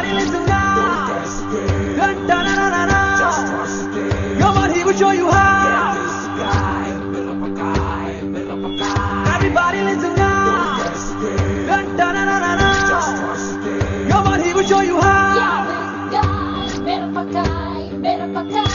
Everybody listen now. Dun, dun, dun, dun, dun. Just trust it. Come on, he will show you how. Get this guy, build up a guy, build up a guy. Everybody listen now. Dun, dun, dun, dun, dun, dun. Just trust it. Come on, he will show you how. Yeah, this guy, build up a guy, build up a guy.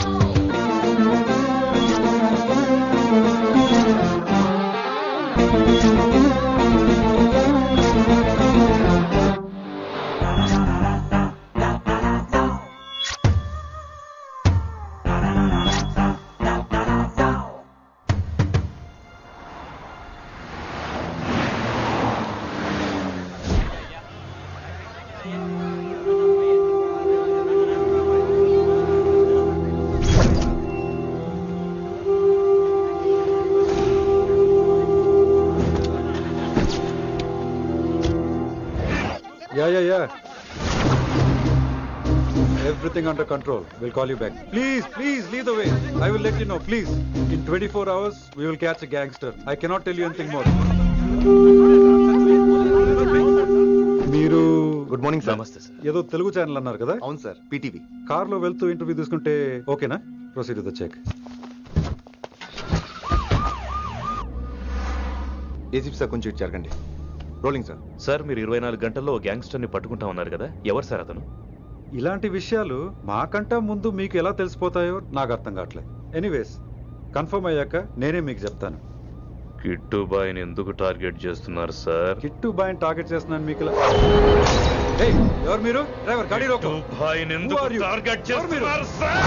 Yeah. Everything under control. We'll call you back. Please, lead the way. I will let you know, please. In 24 hours, we will catch a gangster. I cannot tell you anything more. మీరు good morning sir. నమస్తే sir. ఏదో Telugu channel అన్నారు కదా? అవును sir, PTV. కార్లో వెళ్తూ interview తీసుకుంటే ఓకేనా? Proceed with the check. ACP sir కొంచెం ఇటు జరగండి. Rolling sir. సార్ మీరు 24 గంటల్లో గ్యాంగ్స్టర్ని పట్టుకుంటా ఉన్నారు కదా, ఎవరు సార్ అతను? ఇలాంటి విషయాలు మాకంటా ముందు మీకు ఎలా తెలిసిపోతాయో నాకు అర్థం కావట్లేదు. ఎనీవేస్ కన్ఫర్మ్ అయ్యాక నేనే మీకు చెప్తాను. కిట్టుబాయిని ఎందుకు టార్గెట్ చేస్తున్నారు సార్? కిట్టుబాయిని టార్గెట్ చేస్తున్నాను మీకు. ఎవరు మీరు? డ్రైవర్ గాడి రోకో. కిట్టుబాయిని ఎందుకు టార్గెట్ చేస్తున్నారు సార్?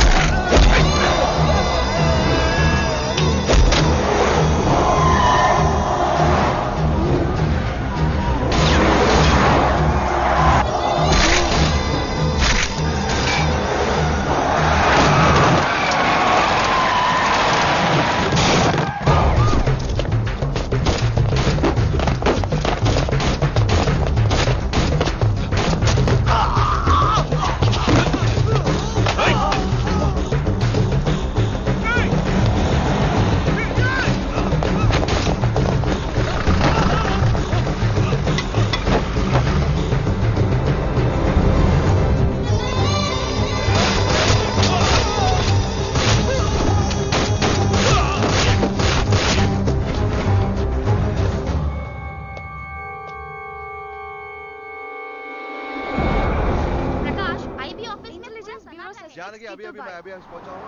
अभी पहुंचा हूं.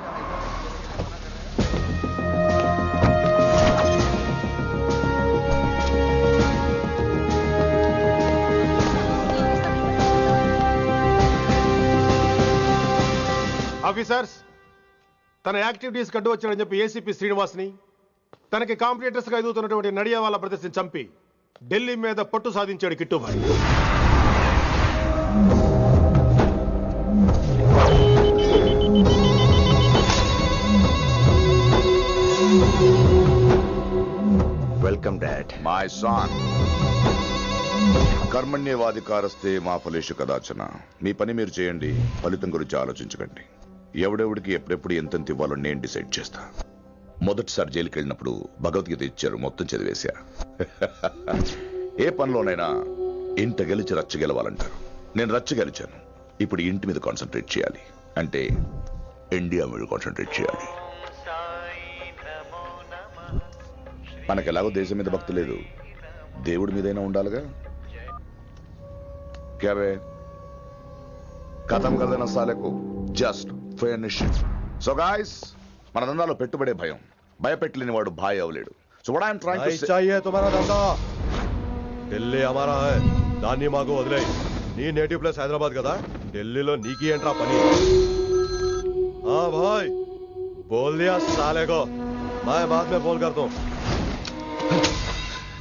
ఆఫీసర్స్, తన యాక్టివిటీస్ కడ్డు వచ్చాడని చెప్పి ఏసీపీ శ్రీనివాస్ని, తనకి కాంపిటేటర్స్ గా ఎదుగుతున్నటువంటి నడియా వాళ్ళ ప్రదర్శన చంపి ఢిల్లీ మీద పట్టు సాధించాడు Kittubhai. Welcome dad. My son. కర్మణ్యవాధికారస్తే మా ఫలేషు కదాచన. మీ పని మీరు చేయండి, ఫలితం గురించి ఆలోచించకండి. ఎవడెవడికి ఎప్పుడెప్పుడు ఎంతెంత ఇవ్వాలో నేను డిసైడ్ చేస్తా. మొదటిసారి జైలుకి వెళ్ళినప్పుడు భగవద్గీత ఇచ్చారు, మొత్తం చదివేశా. ఏ పనిలోనైనా ఇంట గెలిచి రచ్చ గెలవాలంటారు. నేను రచ్చ గెలిచాను. ఇప్పుడు ఇంటి మీద కాన్సన్ట్రేట్ చేయాలి, అంటే ఇండియా మీద కాన్సన్ట్రేట్ చేయాలి. మనకెలాగో దేశం మీద భక్తి లేదు, దేవుడి మీదైనా ఉండాలిగా. క్యాబే కథం కదన సాలకు జస్ట్ ఫినిష్. సో గాయ్స్, మన దందాలో పెట్టుబడే భయం. భయపెట్టలేని వాడు భాయ్ అవలేడు. So what I'm trying to say, चाहिए तुम्हारा धंधा. ఢిల్లీ हमारा है, దాన్ని మాకు వదిలేయ్. నీ నేటివ్ ప్లేస్ హైదరాబాద్ కదా, ఢిల్లీలో నీకి ఏంట్రా పని? हाँ भाई, बोल दिया साले को, मैं बाद में बोल करता हूं.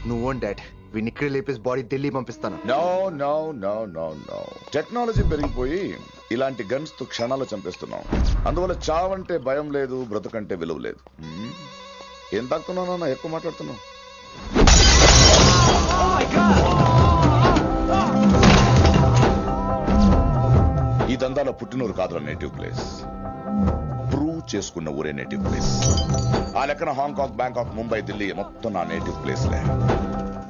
నువ్వు డాడ్, వీడిని ఇక్కడ లేపేసి బాడీ ఢిల్లీ పంపిస్తాను. No no no no no. Technology పెరిగిపోయి ఇలాంటి గన్స్ తో క్షణాలు చంపేస్తున్నాం. అందువల్ల చావంటే భయం లేదు, బ్రతుకంటే విలువ లేదు. ఏం తాకుతున్నావు? ఎక్కువ మాట్లాడుతున్నావు. ఈ దందాలో పుట్టినూరు కాదురా నేటివ్ ప్లేస్, ప్రూవ్ చేసుకున్న ఊరే నేటివ్ ప్లేస్. ఆ లెక్కన హాంకాంగ్, బ్యాంకాక్, ముంబై, ఢిల్లీ మొత్తం నా నేటివ్ ప్లేస్లే.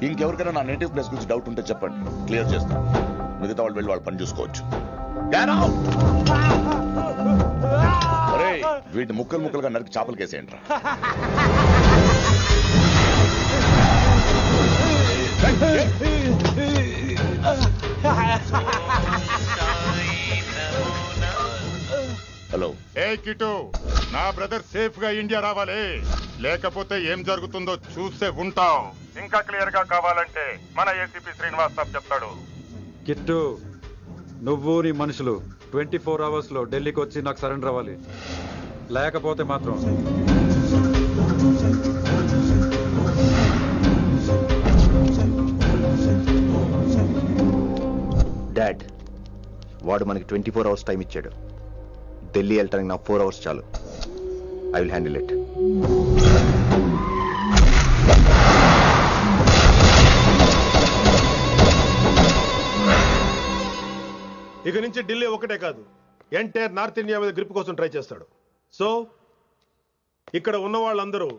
ఇంకెవరికైనా నా నేటివ్ ప్లేస్ గురించి డౌట్ ఉంటే చెప్పండి, క్లియర్ చేస్తాను. మిగతా వాళ్ళు వెళ్ళి వాళ్ళు పని చూసుకోవచ్చు. Get out! ఒరేయ్, వీటిని ముక్కలు ముక్కలుగా నరికి చేపలు కేసేయండి రా. హలో ఏ కిటు, నా బ్రదర్ సేఫ్ గా ఇండియా రావాలి, లేకపోతే ఏం జరుగుతుందో చూసే ఉంటాం. ఇంకా క్లియర్ గా కావాలంటే మన ఏసీపీ శ్రీనివాస్ సాబ్ చెప్తాడు. కిట్టు, నువ్వు నీ మనుషులు 24 hours లో ఢిల్లీకి వచ్చి నాకు సరెండర్ అవ్వాలి. లేకపోతే మాత్రం డాడ్, వాడు మనకి 24 hours టైం ఇచ్చాడు. ఢిల్లీ వెళ్ళటానికి నాకు 4 hours చాలు. I will handle it. ఇక నుంచి ఢిల్లీ ఒకటే కాదు, ఎంటైర్ నార్త్ ఇండియా మీద గ్రిప్ కోసం ట్రై చేస్తాడు. సో ఇక్కడ ఉన్న వాళ్ళందరూ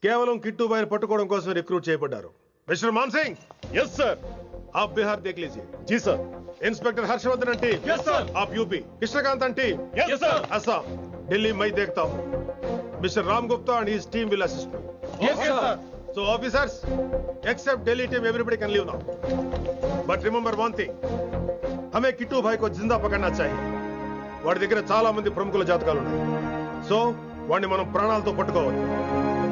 కేవలం కిట్టుబాయిని పట్టుకోవడం కోసం రిక్రూట్ చేయబడ్డారు. Mister Man Singh, yes sir. आप बिहार देख लीजिए. जी सर. इंस्पेक्टर हर्षवर्धन अंटी, यस सर. आप यूपी. कृष्णकांत अंटी, यस सर. असम. दिल्ली मैं देखता हूँ. Mister Ram Gupta and his team will assist me. Yes sir. So officers, except Delhi team, everybody can leave now. But remember one thing, हमें किट्टू भाई को जिंदा पकड़ना चाहिए. వాడి దగ్గర చాలా మంది ప్రముఖుల జాతకాలు ఉన్నాయి. సో వాడిని మనం ప్రాణాలతో పట్టుకోవాలి.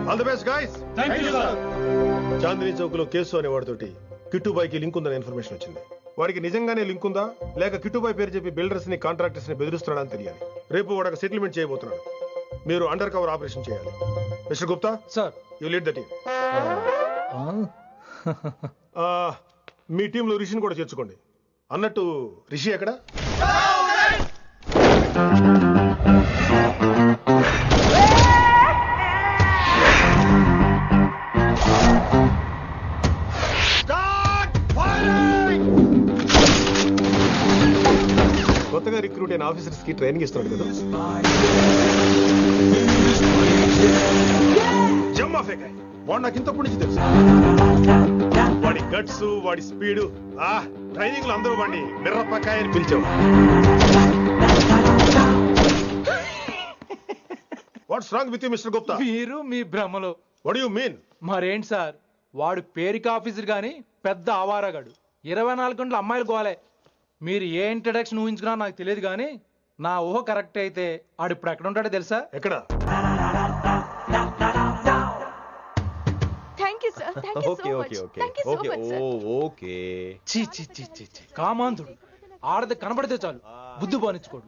All the best guys. Thank you sir. Chandni Chowk లో కేసు అనే వాడితోటి కిట్టుబాయికి లింక్ ఉందనే ఇన్ఫర్మేషన్ వచ్చింది. వాడికి నిజంగానే లింక్ ఉందా లేక కిట్టుబాయి పేరు చెప్పి బిల్డర్స్ ని కాంట్రాక్టర్స్ ని బెదిరిస్తున్నాడని తెలియాలి. రేపు వాడు సెటిల్మెంట్ చేయబోతున్నాడు. మీరు అండర్ కవర్ ఆపరేషన్ చేయాలి. Mister Gupta sir, you lead the team. మీ టీంలో రిషిని కూడా చేర్చుకోండి. అన్నట్టు రిషి ఎక్కడ? కొత్తగా రిక్రూట్ అయిన ఆఫీసర్స్ కి ట్రైనింగ్ ఇస్తున్నాడు కదా. జమ్మా ఫేకాయ్ వాడు నాకు ఇంతప్పటి నుంచి తెలుసు. వాడి గట్స్, వాడి స్పీడు, ట్రైనింగ్ లో అందరూ వాడిని మిర్రపకాయ అని పిలిచావు. What's wrong with you mister Gupta? మీరు మీ భ్రమలో. What you mean? మరేంటి సార్, వాడు పేరుకి ఆఫీసర్ గాని పెద్ద ఆవారగాడు. 24 గంటలు అమ్మాయిలు గోలే. మీరు ఏ ఇంట్రడక్షన్ ఊహించుకున్నా నాకు తెలియదు కానీ నా ఊహ కరెక్ట్ అయితే ఆడు ఇప్పుడు ఎక్కడ ఉంటాడో తెలుసా? ఎక్కడ? కామాంధుడు. ఆడది కనబడితే చాలు బుద్ధి బానించుకోడు.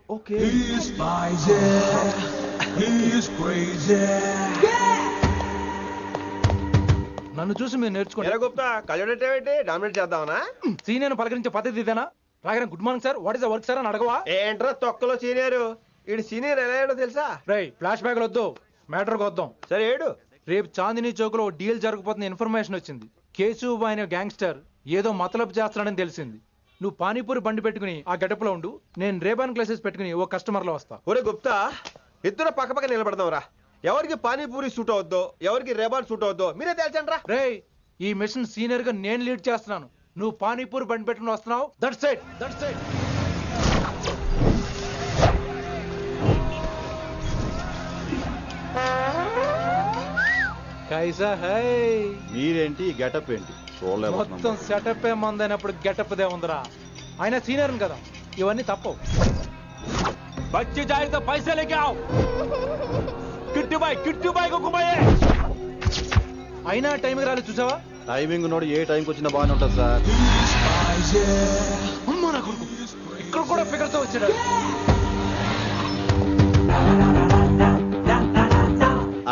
నన్ను చూసి మీరు నేర్చుకోండి. సీనియర్ పలకరించే పద్ధతి ఇదేనా? రాగానే good morning sir, what is the work sir అని అడగవా? ఏంట్రా తొక్కలో సీనియర్? ఈడు సీనియర్ ఎలా ఏడో తెలుసా? రై ఫ్లాష్ బ్యాక్ వద్దు, మ్యాటర్కి వద్దాం. సరే ఏడు. రేపు చాందినీ చౌక్ లో డీల్ జరగబోతున్న ఇన్ఫర్మేషన్ వచ్చింది. కేశవ్ అనే గ్యాంగ్స్టర్ ఏదో మతలబు చేస్తున్నాడని తెలిసింది. నువ్వు పానీపూరి బండి పెట్టుకుని ఆ గెటప్ లో ఉండు, నేను రేబాన్ గ్లాసెస్ పెట్టుకుని ఓ కస్టమర్ లో వస్తా. ఒరే గుప్తా, ఇద్దరు పక్క పక్క నిలబడదాం రా. ఎవరికి పానీపూరి సూట్ అవుద్దో, ఎవరికి రేబాన్ సూట్ అవుద్దో మీరే తెలుసండి రా. రే, ఈ మిషన్ సీనియర్ గా నేను లీడ్ చేస్తున్నాను. నువ్వు పానీపూరి బండి పెట్టుకుని వస్తున్నావు. That's it, that's it. కైసా హై? మీరేంటి గెటప్ ఏంటి? మొత్తం సెటప్ ఏ మందైనప్పుడు గెటప్ దే ఉందిరా. ఆయన సీనియర్ కదా, ఇవన్నీ తప్పవు. బచ్చి జాయితో పైసా లేకే ఆవ్. కిట్టు బాయ్ కో కుమాయే. అయినా టైంకి రాలేదు చూసావా? టైమింగ్ నోడు ఏ టైంకి వచ్చినా బాగానే ఉంటుంది సార్. అమ్మా నా కొడుకు ఇక్కడ కూడా ఫిగర్ తో వచ్చాడు.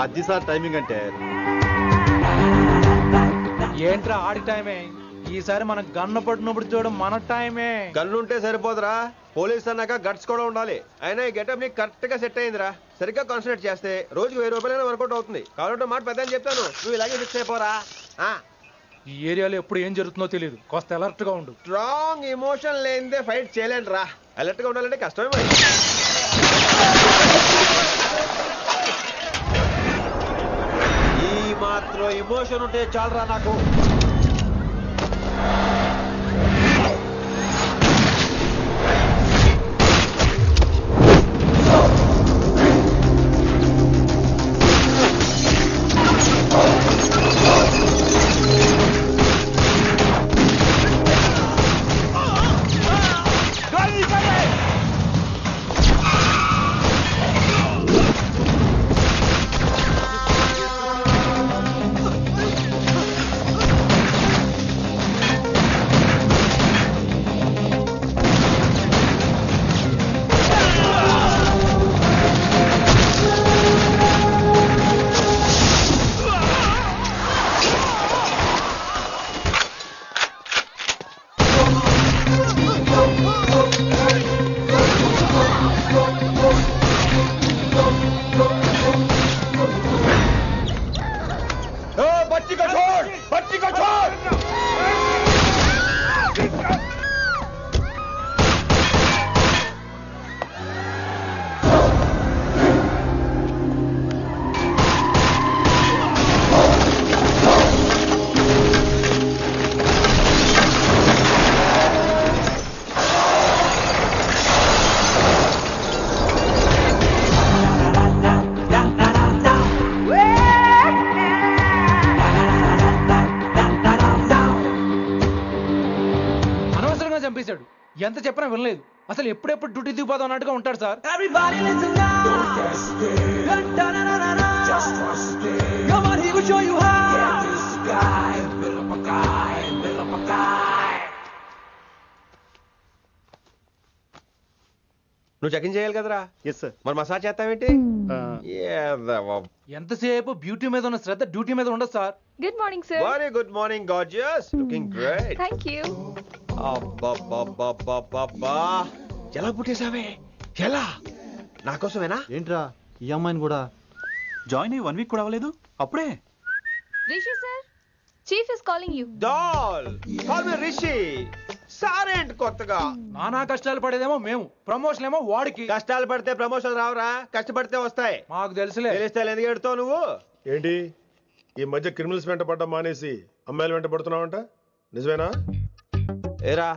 అది సార్ టైమింగ్ అంటే. ఏంట్రా ఆడి టైమే? ఈసారి మనం గన్ను పట్టినప్పుడు చూడడం మన టైమే. గన్ను ఉంటే సరిపోదురా, పోలీస్ అన్నాక గట్స్ కూడా ఉండాలి. అయినా ఈ గెటప్ నీకు కరెక్ట్ గా సెట్ అయిందిరా. సరిగ్గా కాన్సన్ట్రేట్ చేస్తే రోజుకి 1000 రూపాయలైనా వర్కౌట్ అవుతుంది. కాబట్టి మాట పెద్ద అని చెప్తాను, నువ్వు ఇలాగే ఫిక్స్ అయిపోరా. ఈ ఏరియాలో ఎప్పుడు ఏం జరుగుతుందో తెలియదు, కాస్త అలర్ట్ గా ఉండు. స్ట్రాంగ్ ఎమోషన్ లేనిదే ఫైట్ చేయలేండి రా. అలర్ట్ గా ఉండాలంటే కష్టమే మరి. ఈ మాత్రం ఎమోషన్ ఉంటే చాలరా నాకు. ఎంత చెప్పినా వినలేదు. అసలు ఎప్పుడెప్పుడు డ్యూటీ దిగిపోదాం అన్నట్టుగా ఉంటాడు sir. Everybody listen now. Don't hesitate. Dun-dun-dun-dun-dun. Just trust it. Come on, he will show you how. Get this guy, build up a guy, build up a guy. నువ్వు చెక్ ఇన్ చేయాలి కదరా? Yes sir. మరి massage చేస్తావేంటి? ఎంతసేపు beauty మీద ఉన్న శ్రద్ధ duty మీద ఉండదు sir. Good morning sir. Very good morning gorgeous, looking great. Thank you. అబ్బబ్బబ్బబ్బబ్బా, ఎలా పుట్టేసావే? ఎలా? నా కోసమేనా? ఏంట్రా ఈ అమ్మాయిని కూడా జాయిన్ అయ్యి 1 వీక్ కూడా అవ్వలేదు అప్పుడే. Rishi sir, chief is calling you. Doll call me Rishi. సారేంట్ కొత్తగా నానా కష్టాలు పడేదేమో మేము, ప్రమోషన్ ఏమో వాడికి. కష్టాలు పడితే ప్రమోషన్ రావురా, కష్టపడితే వస్తాయి. మాకు తెలుసులే. తెలిస్తే ఎందుకు ఎడుతావు నువ్వు? ఏంటి ఈ మధ్య క్రిమినల్స్ వెంట పడ్డం మానేసి అమ్మాయిలు వెంట పడుతున్నావంట, నిజమేనా? ఏరా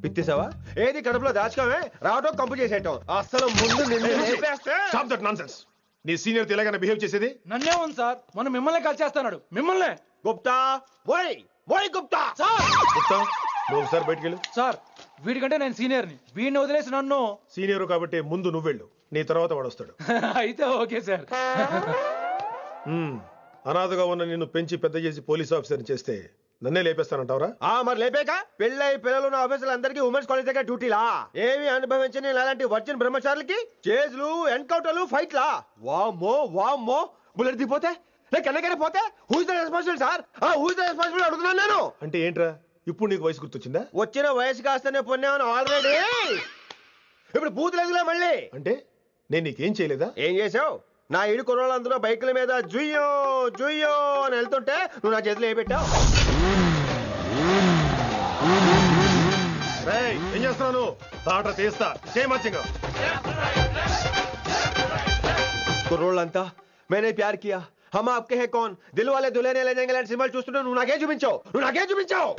పిత్తిసావా? ఏది కడుపులో దాచుకోవే, రావటం కంపు చేసేయటం. అసలు ముందు నిన్ను లేపేస్తే. Stop that nonsense. నీ సీనియర్ ఇలాగైనా బిహేవ్ చేసేది? నన్నే ఉంది సార్, మనం మిమ్మల్ని కాల్ చేస్తున్నాడు. మిమ్మల్నే. గుప్తా ఓయ్ ఓయ్ గుప్తా. గుప్తా, నువ్వు ఒకసారి బయటికి వెళ్ళు. సార్ వీడికంటే నేను సీనియర్ని, వీడిని వదిలేసి నన్ను. సీనియర్ కాబట్టి ముందు నువ్వు వెళ్ళు, నీ తర్వాత వాడు వస్తాడు. అయితే ఓకే సార్. అనాథగా ఉన్న నిన్ను పెంచి పెద్ద చేసి పోలీస్ ఆఫీసర్ని చేస్తే నన్నే లేపేస్తానంటావరా? మరి లేపాక పెళ్ళై పిల్లలు ఉన్న ఆఫీసులు అందరికీ ఉమెన్స్ కాలేజ్ దగ్గర డ్యూటీలా? ఏమి అనుభవించని అలాంటి వర్జిన్ బ్రహ్మచారులకి చేజ్లు, ఎన్కౌంటర్లు, ఫైట్లా? వామ్మో వామ్మో, బుల్లెట్ దిగిపోతే కన్నకైనా పోతే who's the responsible sir? Who's the responsible అడుగుతున్నాను నేను. అంటే ఏంట్రా ఇప్పుడు నీకు వయసు గుర్తొచ్చిందా? వచ్చిన వయసు కాస్తనే పొన్నాను ఆల్రెడీ. ఇప్పుడు బూతులేదులే మళ్ళీ. అంటే నేను నీకేం చేయలేదా? ఏం చేసావు? నా ఇడు కుర్రోళ్ళందరూ బైకుల మీద జుయ్యో జుయ్యో అని వెళ్తుంటే నువ్వు నా చేతిలో ఏ పెట్టావు? ఏం చేస్తున్నాను? తాట తీస్తా చేయమచ్చంగా. కుర్రోళ్ళంతా మేనే ప్యార్ కియా, హమ్ ఆప్కే హై కౌన్, దిల్ వాలే దుల్హనియా లే జాయేంగే లాంటి సినిమాలు చూస్తుంటే నువ్వు నాకేం చూపించావు? నువ్వు నాకేం చూపించావు?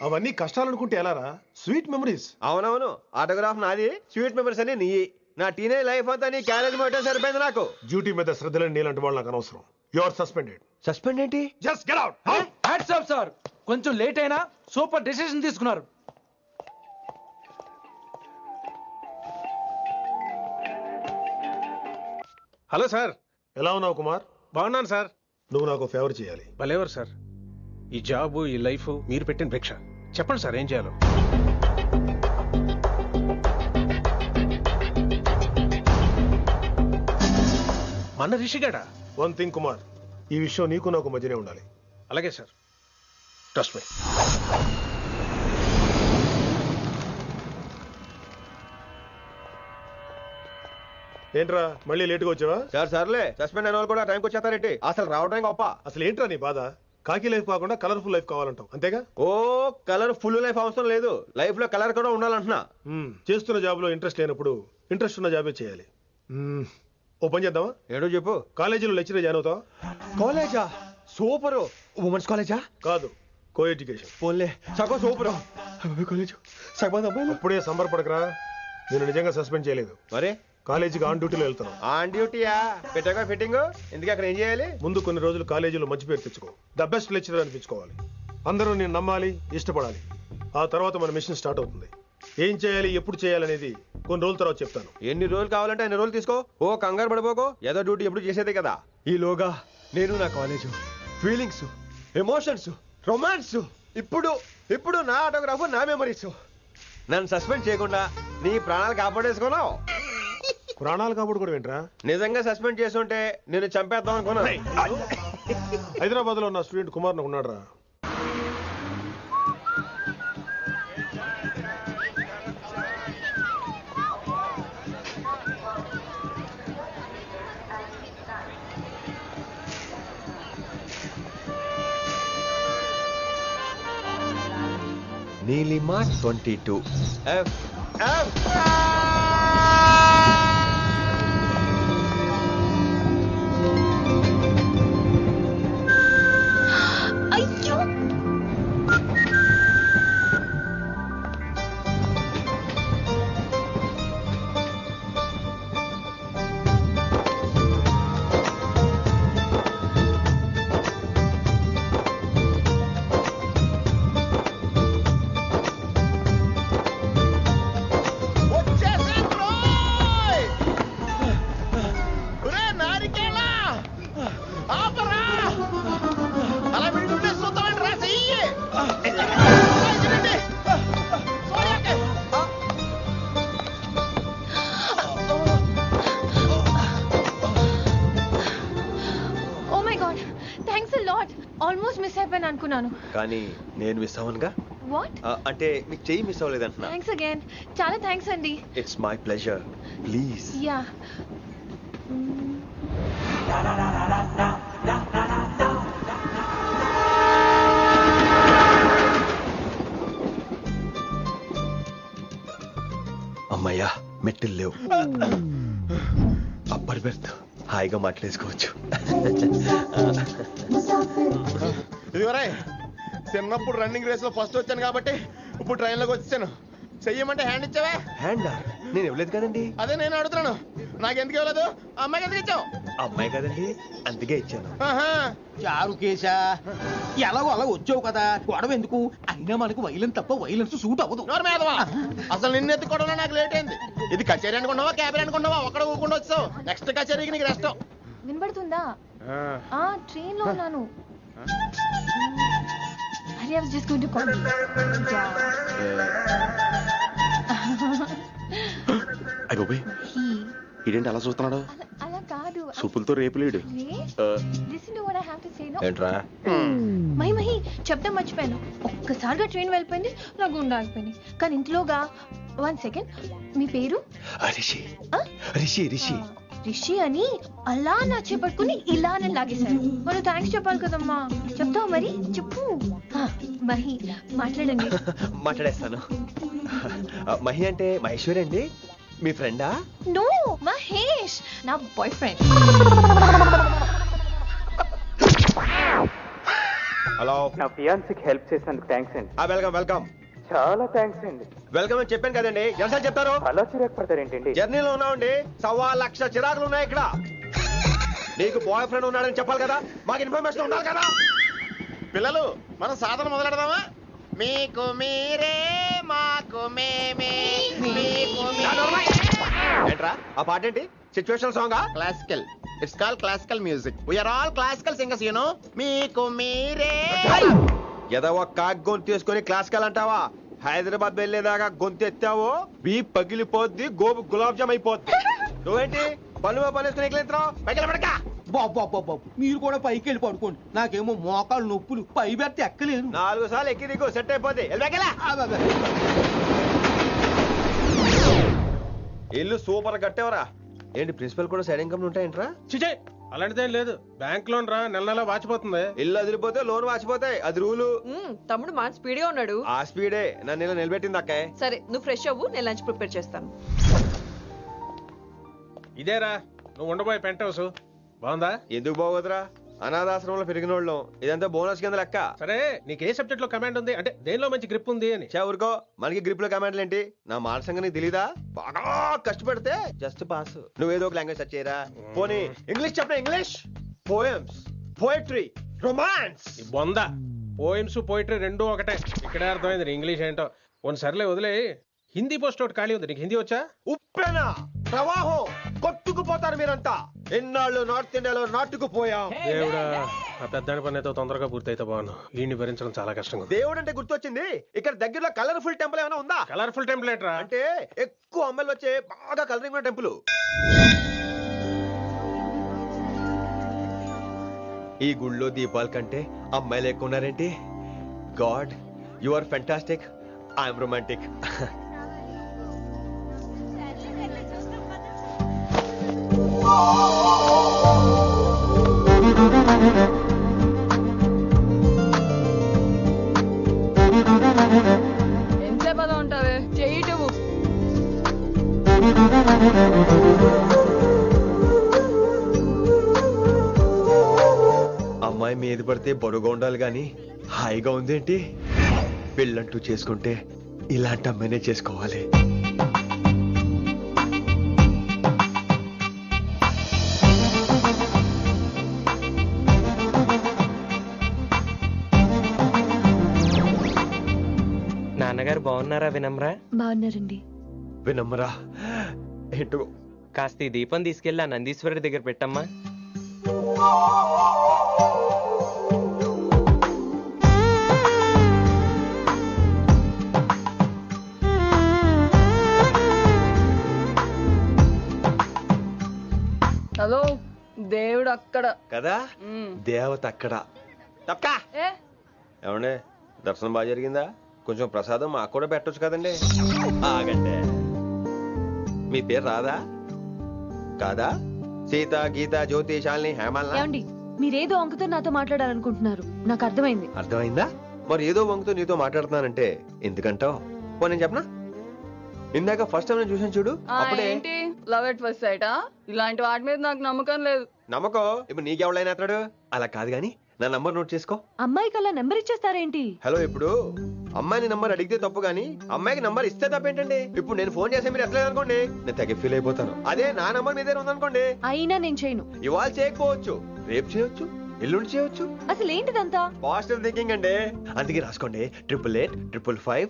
అవన్నీ కష్టాలు అనుకుంటే ఎలారా? Sweet memories. అవునవును, ఆటోగ్రాఫ్ నాది, స్వీట్ మెమరీస్ అని నీ. నా టీనేజ్ లైఫ్ అంతా నీ క్యారేజ్ మొట్టే సరిపోయింది నాకు. డ్యూటీ మీద శ్రద్ధలేని నీలాంటి వాళ్ళు నాకు అనవసరం. You are suspended. సస్పెండ్ ఏంటి? Just get out. Hats off sir, కొంచెం లేట్ అయినా సూపర్ డెసిషన్ తీసుకున్నారు. Hello sir. ఎలా ఉన్నావు కుమార్? బాగున్నాను సార్. నువ్వు నాకు ఫేవర్ చేయాలి. భలేవారు సార్. ఈ జాబు, ఈ లైఫ్ మీరు పెట్టిన భిక్ష. చెప్పండి సార్ ఏం చేయాలో. మన రిషిగాడా? వన్ థింగ్ కుమార్, ఈ విషయం నీకు నాకు మధ్యనే ఉండాలి. అలాగే సార్, ట్రస్ట్ మీ. ఏంట్రా మళ్ళీ లేటుగా వచ్చావా? సార్ సర్లే, సస్పెండ్ అయిన వాళ్ళు కూడా టైంకి వచ్చేస్తారేంటి? అసలు రావడం గొప్ప. అసలు ఏంట్రా నీ బాధ? కాకి లైఫ్ కాకుండా కలర్ఫుల్ లైఫ్ కావాలంటావు, అంతేగా? ఓ కలర్ ఫుల్ లైఫ్ అవసరం లేదు, లైఫ్ లో కలర్ కూడా ఉండాలంటున్నా. చేస్తున్న జాబ్ లో ఇంట్రెస్ట్ లేనప్పుడు ఇంట్రెస్ట్ ఉన్న జాబే చేయాలి. ఓ పని చేద్దామా? ఏడో చెప్పు. కాలేజీలో లెక్చరర్ జాయిన్ అవుతావా? కాలేజా? సూపర్. ఉమెన్స్ కాలేజా? కాదు, కో ఎడ్యుకేషన్. పోన్లే, సగం సూపర్. కాలేజ్ సగం అమ్మాయిలు. అప్పుడే సంబరపడకరా, నేను నిజంగా సస్పెండ్ చేయలేదు. మరే కాలేజీకి ఆన్ డ్యూటీలో వెళ్తాను. ఆన్ డ్యూటీయా? పెట్టగా ఫిట్టింగ్ ఎందుకు? అక్కడ ఏం చేయాలి? ముందు కొన్ని రోజులు కాలేజీలో మంచి పేరు తెచ్చుకో, ద బెస్ట్ లెక్చరర్ అనిపించుకోవాలి. అందరూ నేను నమ్మాలి, ఇష్టపడాలి. ఆ తర్వాత మన మిషన్ స్టార్ట్ అవుతుంది. ఏం చేయాలి, ఎప్పుడు చేయాలనేది కొన్ని రోజుల తర్వాత చెప్తాను. ఎన్ని రోజులు కావాలంటే అన్ని రోజులు తీసుకో. ఓ కంగారు పడిపోకో, ఏదో డ్యూటీ ఎప్పుడు చేసేదే కదా. ఈలోగా నేను నా కాలేజు, ఫీలింగ్స్, ఎమోషన్స్, రొమాన్స్, ఇప్పుడు నా ఆటోగ్రాఫ్, నా మెమరీస్. నన్ను సస్పెండ్ చేయకుండా నీ ప్రాణాలు కాపాడేసుకున్నావు. ప్రాణాలు కాపాడు కూడా ఏంట్రా? నిజంగా సస్పెండ్ చేస్తుంటే నేను చంపేద్దాం అనుకున్నా. హైదరాబాద్ లో ఉన్న స్టూడెంట్ కుమార్ నాకు ఉన్నాడు రా. నీలిమా 22 F. ఆపరా అలా మీరు ఉంటే చూద్దామండి రా చెయ్యి oh my god thanks a lot almost miss అయిపోయాను అనుకున్నాను. కానీ నేను మిస్ అవ్వనుగా. వాట్? అంటే మీకు చెయ్యి మిస్ అవ్వలేదంటున్నా. Thanks again. చాలా థ్యాంక్స్ అండి. It's my pleasure. Please. Yeah. అమ్మయ్యా మెట్టులు లేవు. అప్పర్ బెర్త్ హాయిగా మాట్లాడేసుకోవచ్చు. ఇదివరే చిన్నప్పుడు రన్నింగ్ రేస్ లో ఫస్ట్ వచ్చాను కాబట్టి ఇప్పుడు ట్రైన్ లోకి వచ్చాను. చెయ్యమంటే హ్యాండ్ ఇచ్చావే. హ్యాండా? నేను ఇవ్వలేదు కదండి. అదే నేను అడుగుతున్నాను. నాకెందుకు ఇవ్వలేదు? అమ్మాయికి ఎందుకు ఇచ్చావు? అమ్మాయి కదండి, అందుకే ఇచ్చాను. చారు కేశా ఎలాగో అలా వచ్చావు కదా, గొడవ ఎందుకు? అయినా మనకు వైలెన్స్ తప్ప వైలెన్స్ సూట్ అవ్వదు. అసలు నిన్ను ఎత్తుకోవడంలో నాకు లేట్ అయింది. ఇది కచేరీ అనుకున్నావా క్యాబిన్ అనుకున్నావా? ఒక్కడ ఊకుండా వచ్చావు. నెక్స్ట్ కచేరీకి నీకు రెస్ట్. వినబడుతుందా? ట్రైన్ లో ఉన్నాను. I was just going to call you. అయ్యో ఇదేంటి అలా చూస్తున్నాడు? అలా కాదు. సూపులతో రేపులేడు. Listen to what I have to say, no? ఏంట్రా? మహి చెప్తా మర్చిపోయాను. ఒక్కసారిగా ట్రైన్ వెళ్ళిపోయింది, నా గుండె ఆగిపోయింది. కానీ ఇంట్లోగా 1 సెకండ్. మీ పేరు? రిషి. రిషి రిషి రిషి అని అలా నా చేపట్టుకుని ఇలా నన్ను లాగేశాడు. మనం థ్యాంక్స్ చెప్పాలి కదమ్మా. చెప్తావు మరి? చెప్పు. మహి మాట్లాడండి. మాట్లాడేస్తాను. మహి అంటే మహేశ్వరి అండి, మీ ఫ్రెండా? నో, మహేష్ నా బాయ్ ఫ్రెండ్. హలో. నా ఫియాన్సీకి హెల్ప్ చేసినందుకు థ్యాంక్స్ అండి. Welcome welcome. చాలా థ్యాంక్స్ అండి. వెల్కమ్ అని చెప్పాను కదండి, ఎంత చెప్తారు? అలా చిరాకు పడతారేంటండి? జర్నీలో ఉన్నామండి, 1,00,000 చిరాకులు ఉన్నాయి ఇక్కడ. నీకు బాయ్ ఫ్రెండ్ ఉన్నాడని చెప్పాలి కదా, మాకు ఇన్ఫర్మేషన్ ఉండాలి కదా. పిల్లలు మనం సాధన మొదలెడదామా? మీకు మీరే మాకు మేమే. ఏంట్రా ఆ పాట ఏంటి? సిచ్యువేషన్ సాంగా? Classical. It's called classical music. We are all classical singers you know. మీకు మీరే. ఏదో ఒక కాక్ గొంతు తీసుకొని క్లాసికల్ అంటావా? హైదరాబాద్ వెళ్ళేదాకా గొంతు ఎత్తావో బీ పగిలిపోద్ది, గోబు గులాబ్ జామ్ అయిపోద్ది. నువ్వేంటి పళ్ళు పనిస్తున్నావు? బాబు మీరు కూడా పైకి వెళ్ళి పడుకోండి. నాకేమో మోకాలు నొప్పులు, పై బెర్త ఎక్కలేదు. 4 సార్లు ఎక్కి దిగు, సెట్ అయిపోద్ది. ఇల్లు సూపర్ కట్టేవరా. ఏంటి ప్రిన్సిపల్ కూడా సైడ్ ఇన్కమ్ ఉంటాయంట్రా? చిచే అలాంటిదేం లేదు. బ్యాంక్ లోన్ రా, నెల నెల వాచిపోతుంది. ఇల్లు అదిరిపోతే లోన్ వాచిపోతాయి, అది రూలు. తమ్ముడు మాట స్పీడ్గా ఉన్నాడు. ఆ స్పీడే నన్ను ఇలా నిలబెట్టింది అక్కే. సరే నువ్వు ఫ్రెష్ అవ్వు, నేను లంచ్ ప్రిపేర్ చేస్తాను. ఇదేరా నువ్వు ఉండబోయే పెంట్ హౌస్. బాగుందా? ఎందుకు బాగోదురా, అనాథాశ్రమంలో పెరిగిన వాళ్ళం. ఇదంతా బోనస్ కింద లెక్క. సరే నీకు ఏ సబ్జెక్ట్ లో కమాండ్ ఉంది, అంటే దేనిలో మంచి గ్రిప్ ఉంది అని. ఊరుకో, మనకి గ్రిప్ లో కమాండ్లు ఏంటి? నా మాట సంగతి నీకు తెలీదా? బాగా కష్టపడితే జస్ట్ పాస్. నువ్వేదో ఒక లాంగ్వేజ్ సెర్చ్ చేయరా. పోనీ ఇంగ్లీష్ చెప్పిన ఇంగ్లీష్. Poems, poetry, romance. బొంద పోయిమ్స్ పోయిటరీ రెండూ ఒకటే. ఇక్కడే అర్థమైంది ఇంగ్లీష్ ఏంటో. కొన్ని సర్లే వదిలే. హిందీ పోస్ట్ ఒకటి ఖాళీ ఉంది, నీకు హిందీ వచ్చా? ఉప్పెన ప్రవాహం కొట్టుకుపోతారు మీరంతా. ఎన్నాళ్ళు నార్త్ ఇండియాలో నాటుకుపోయాం. దేవుడా, ఆ పెద్దాడి పని అయితే తొందరగా పూర్తయితే బాగున్నాను. వీడిని భరించడం చాలా కష్టంగా ఉంది. దేవుడు అంటే గుర్తొచ్చింది, ఇక్కడ దగ్గరలో కలర్ఫుల్ టెంపుల్ ఏమైనా ఉందా? కలర్ఫుల్ టెంపుల్ ఏంట్రా? అంటే ఎక్కువ అమ్మాయిలు వచ్చే బాగా కలరింగ్ ఉన్న టెంపుల్. ఈ గుళ్ళో దీపాల కంటే అమ్మాయిలు ఎక్కువ ఉన్నారేంటి? God, you are fantastic, I'm romantic. ఎంతసేపు అలా ఉంటావే? చేయటము. అమ్మాయి మీద పడితే బరువుగా ఉండాలి గాని హాయిగా ఉందేంటి? పెళ్ళంటూ చేసుకుంటే ఇలాంటి అమ్మాయినే చేసుకోవాలి. నాన్నగారు బాగున్నారా వినమ్రా? బాగున్నారండి. వినమ్రా ఏంటో కాస్త ఈ దీపం తీసుకెళ్ళి ఆ నందీశ్వరుడి దగ్గర పెట్టమ్మా. హలో దేవుడు అక్కడ కదా దేవత అక్కడ తప్పకా ఏ ఏమండే దర్శనం బాగా జరిగిందా? కొంచెం ప్రసాదం మాకు కూడా పెట్టొచ్చు కదండి. ఆగండి, మీ పేరు రాదా కాదా? సీత, గీత, జ్యోతి, శాలిని, హేమల్. ఏమండి మీరేదో వంకతో నాతో మాట్లాడాలనుకుంటున్నారు, నాకు అర్థమైంది. అర్థమైందా? మరి ఏదో వంగుతో నీతో మాట్లాడుతున్నానంటే ఎందుకంటావు? పో నేను చెప్పనా? ఇందాక ఫస్ట్ టైం నేను చూసాను చూడు, అప్పుడే ఏంటి లవ్ ఎట్ ఫస్ట్ సైటా? ఇలాంటి వాటి మీద నాకు నమ్మకం లేదు. నమ్మకం ఇప్పుడు నీకెవడైనా అతడు అలా కాదు గాని నా నంబర్ నోట్ చేసుకో. అమ్మాయికి అలా నెంబర్ ఇచ్చేస్తారేంటి? హలో, ఇప్పుడు అమ్మాయిని నంబర్ అడిగితే తప్పు గానీ అమ్మాయికి నంబర్ ఇస్తే తప్పేంటండి? ఇప్పుడు నేను ఫోన్ చేస్తే మీరు ఎట్లేదు అనుకోండి, నేను తెగ ఫీల్ అయిపోతాను. అదే నా నంబర్ మీ దగ్గర ఉందనుకోండి, అయినా నేను చేయను. ఇవాళ చేయకపోవచ్చు, రేపు చేయొచ్చు, ఎల్లుండి చేయొచ్చు. అసలు ఏంటిదంతా? పాజిటివ్ థింకింగ్ అండి. అందుకే రాసుకోండి 888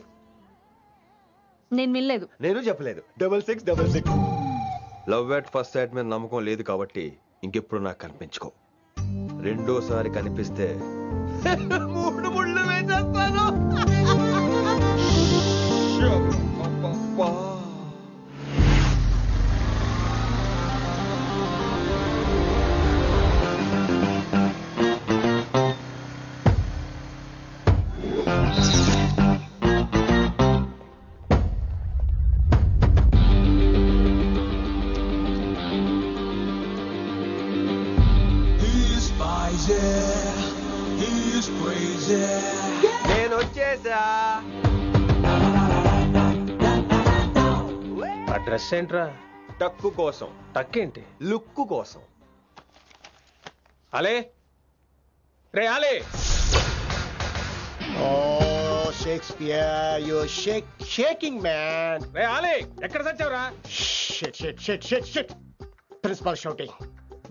నేను వినలేదు. నేను చెప్పలేదు 6666. లవ్ ఎట్ ఫస్ట్ సైట్ మీద నమ్మకం లేదు కాబట్టి ఇంకెప్పుడు నాకు కనిపించుకో. రెండోసారి కనిపిస్తే 3 ముళ్ళు వేసేస్తాను. నేను వచ్చేసా. ఆ డ్రెస్ ఏంట్రా? టక్కు కోసం. టక్కేంటి? లుక్కు కోసం. అలే రే అలే. Oh, Shakespeare, you're shaking, man. రే అలే, ఎక్కడ చచ్చావురా? Shit. Principal shouting.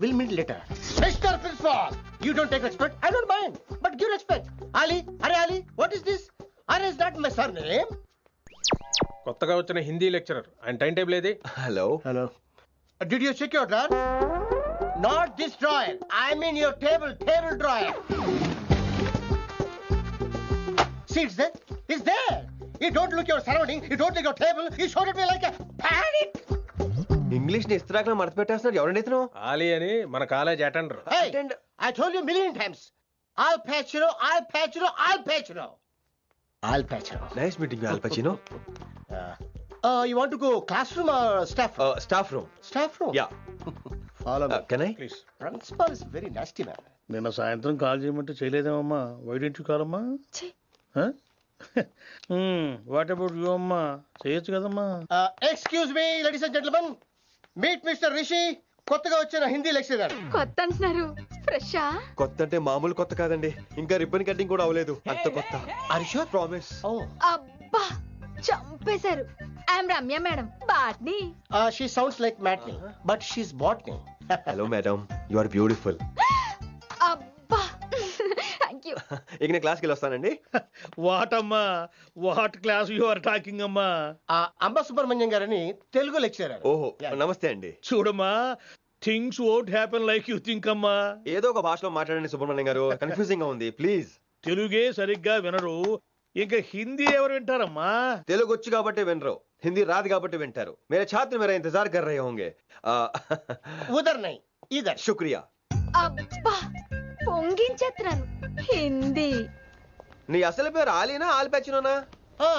We'll meet later. Mr. Principal, you don't take respect. I don't mind, but give respect. Ali, Ali, what is this? Ali is not my surname. కొత్తగా వచ్చిన Hindi lecturer, ఆయన time table ఏది? Hello. Did you check your drawer? Not this drawer. I mean your table drawer. See, it's there. It's there. You don't look your surrounding. You don't look your table. You showed at me like a panic. English ని ఇస్త్రాక్ మడత పెట్టేస్తున్నారు. ఎవరండి ఇతను? ఆలీ అని మన college attender. Hey, I told you a million times. Al Pacino. Nice meeting you, Al Pacino. You want to go classroom or staff room? Staff room. Staff room? Yeah. Follow me. Can I? Please. Principal is very nasty man. నిన్న సాయంత్రం call చేయమంటే చేయలేదేమమ్మా? Why don't you call అమ్మా? What about you అమ్మా? చేయొచ్చు కదమ్మా. Excuse me, ladies and gentlemen. Meet Mr. Rishi. కొత్తగా వచ్చిన Hindi lecturer. కొత్త అంటున్నారు, ఫ్రెషా? కొత్త అంటే మామూలు కొత్త కాదండి, ఇంకా రిబ్బన్ కటింగ్ కూడా అవ్వలేదు, అంత కొత్త. Are you sure? Promise. అబ్బా చంపేశారు. I'm Ramya madam, botany. She sounds like Matney, but she's botany. Hello madam, you are beautiful. అబ్బా థ్యాంక్ యూ. ఇక నేను క్లాస్కి వెళ్ళొస్తానండి. వాట్ అమ్మా, what class you are talking అమ్మా? అంబ సుబ్రహ్మణ్యం గారని తెలుగు లెక్చరర్. ఓహో, నమస్తే అండి. చూడమ్మా, things won't happen like you think అమ్మా. ఏదో ఒక భాషలో మాట్లాడండి సుబ్రహ్మణ్యం గారు, కన్ఫ్యూజింగ్ గా ఉంది, ప్లీజ్. తెలుగే సరిగ్గా వినరు, ఇంకా హిందీ ఎవరు వింటారమ్మా? తెలుగు వచ్చు కాబట్టి వినరు, హిందీ రాదు కాబట్టి వింటారు. मेरे छात्र मेरा इंतजार कर रहे होंगे. उधर नहीं, इधर. शुक्रिया. అబ్బా పొంగించేస్తున్నాను. హిందీ. నీ అసలు పేరు ఆలీనా, ఆల్ ప్యాచినోనా?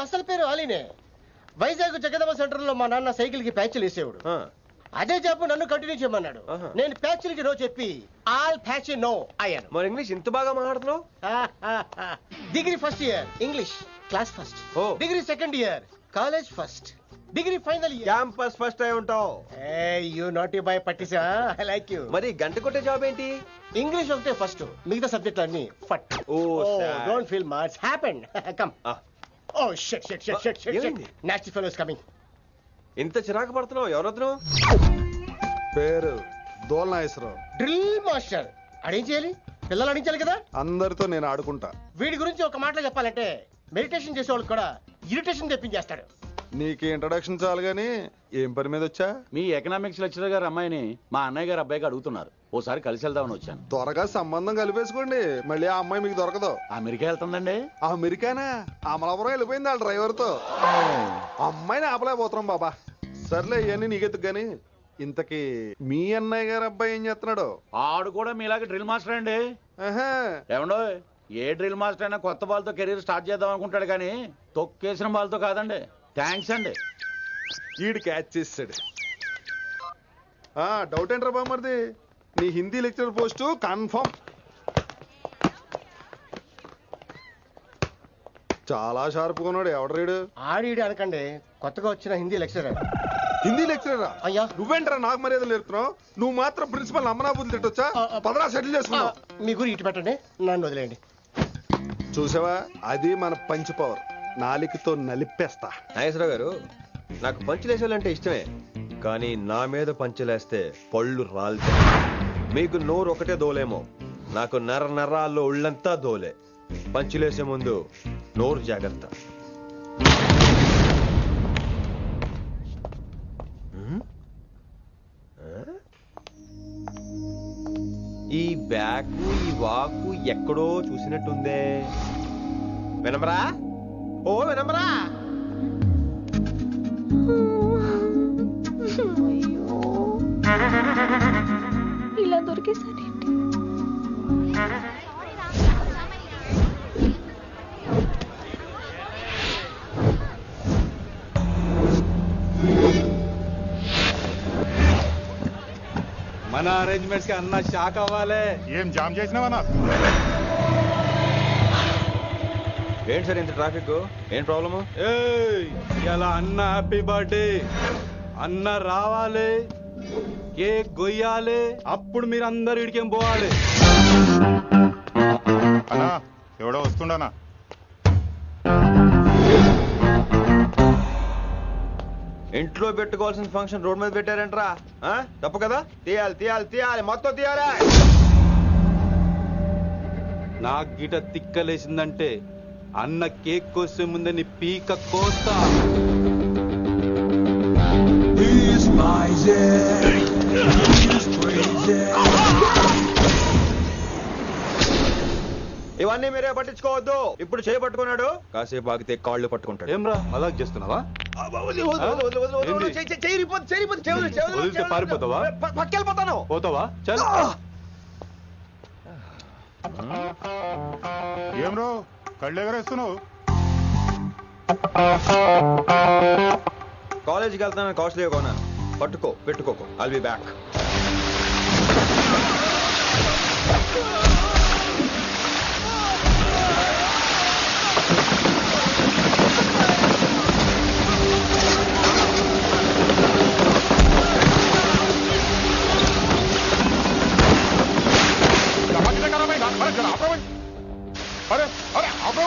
అసలు పేరు ఆలీనే. వైజాగ్ జగదమ్మ సెంటర్ లో మా నాన్న సైకిల్ కి ప్యాచ్లు వేసేవాడు. అదే జాబ్ నన్ను కంటిన్యూ చేయమన్నాడు. నేను ప్యాచ్లకి నో చెప్పి ఆల్ ప్యాచ్ నో అయ్యాను. మరి ఇంగ్లీష్ ఇంత బాగా మాట్లాడుతున్నావు? Degree first year English class first, degree second year college first, degree final year campus first you naughty. Boy నాటీ బాయ్ పట్టిసా, ఐ లైక్ యూ. మరి గంట కొట్టే జాబ్ ఏంటి? ఇంగ్లీష్ ఒకటే ఫస్ట్, మిగతా సబ్జెక్టులు అన్ని ఫట్. Don't feel much, happened. Come. Oh shit shit shit shit shit. Nasty fellow is coming. ఇంత చిరాకు పడుతున్నావు, ఎవరొద్దు? పేరు దోల్నాగేశ్వరరావు. Drill master. అడేం చేయాలి? పిల్లలు అడించాలి కదా. అందరితో నేను ఆడుకుంటా. వీడి గురించి ఒక మాటలో చెప్పాలంటే మెడిటేషన్ చేసే వాళ్ళకి కూడా ఇరిటేషన్ తెప్పించేస్తాడు. నీకు ఇంట్రడక్షన్ చాలు గానీ ఏం పని మీద వచ్చా? మీ ఎకనామిక్స్ లెక్చరర్ గారు అమ్మాయిని మా అన్నయ్య గారు అబ్బాయికి అడుగుతున్నారు. ఓసారి కలిసి వెళ్దామని వచ్చాను. త్వరగా సంబంధం కలిపేసుకోండి, మళ్ళీ ఆ అమ్మాయి మీకు దొరకదు. అమెరికా వెళ్తుందండి. అమెరికానా? అమలాపురం వెళ్ళిపోయింది వాళ్ళ డ్రైవర్ తో. అమ్మాయిని ఆపలేకపోతున్నాం బాబా. సర్లే ఇవన్నీ నీకెత్తుకు గాని, ఇంతకీ మీ అన్నయ్య గారు అబ్బాయి ఏం చేస్తున్నాడు? ఆడు కూడా మీలాగే డ్రిల్ మాస్టర్ అండి. ఏమండో, ఏ డ్రిల్ మాస్టర్ అయినా కొత్త బాల్తో కెరీర్ స్టార్ట్ చేద్దాం అనుకుంటాడు కానీ తొక్కేసిన బాల్తో కాదండి. థ్యాంక్స్ అండి. ఈడు క్యాచ్ చేసాడు. డౌట్ ఏంట్రా బామ్మర్ది, నీ హిందీ లెక్చరర్ పోస్టు కన్ఫర్మ్. చాలా షార్ప్ ఉన్నాడు. ఎవడరీడు? ఆడీడు అనకండి, కొత్తగా వచ్చిన హిందీ లెక్చరర్. హిందీ లెక్చరరా? అయ్యా, నువ్వేంట్రా నాకు మర్యాదలు నేర్పుతున్నావు? నువ్వు మాత్రం ప్రిన్సిపల్ అమ్మనాబుద్ధి తిట్టొచ్చా? పదరా సెటిల్ చేసుకున్నావు. మీ గురి ఇటు పెట్టండి, నన్ను వదిలేయండి. చూసావా, అది మన పంచ్ పవర్. నాలికతో నలిపేస్తా. నాగేశ్వరరావు గారు, నాకు పంచులేసాలంటే ఇష్టమే, కానీ నా మీద పంచులేస్తే పళ్ళు రాలితే. మీకు నోరు ఒకటే దోలేమో, నాకు నరాల్లో ఉళ్ళంతా దోలే. పంచులేసే ముందు నోరు జాగ్రత్త. ఈ బ్యాకు ఈ వాకు ఎక్కడో చూసినట్టుందే. వినమరా? ఓ వినమరా? ఇలా దొరికేసాడేంటి? మన అరేంజ్మెంట్స్ కి అన్న షాక్ అవ్వాలి. ఏం జామ్ చేసినావన్నా? ఏంటి సార్ ఇంత ట్రాఫిక్? ఏం ప్రాబ్లము? ఇలా అన్న హ్యాపీ బర్త్డే, అన్న రావాలి, కేక్ గొయ్యాలి, అప్పుడు మీరు అందరు ఇడికేం పోవాలి. అన్నా ఎవడో వస్తుండనా? ఇంట్లో పెట్టుకోవాల్సిన ఫంక్షన్ రోడ్ మీద పెట్టారంట్రా. తప్పు కదా? తీయాలి తీయాలి తీయాలి, మొత్తం తీయాలి. నాకు గిట తిక్కలేసిందంటే అన్న కేక్ కోసే ముందే నీ పీక కోస్తా. ఇవన్నీ మీరే పట్టించుకోవద్దు. ఇప్పుడు చేయి పట్టుకున్నాడు, కాసేపు ఆగితే కాళ్ళు పట్టుకుంటాడు. ఏమ్రా మజాక్ చేస్తున్నావా? పారిపోతావా? పక్కెళ్ళిపోతాను. పోతావా? చల్. ఏం రో కళ్ళు ఎగరేస్తున్నావు? కాలేజీకి వెళ్తాను, కాస్ట్లీగా కొన్నాను. పట్టుకో, పెట్టుకోకు. I'll be back. अरे अरे आप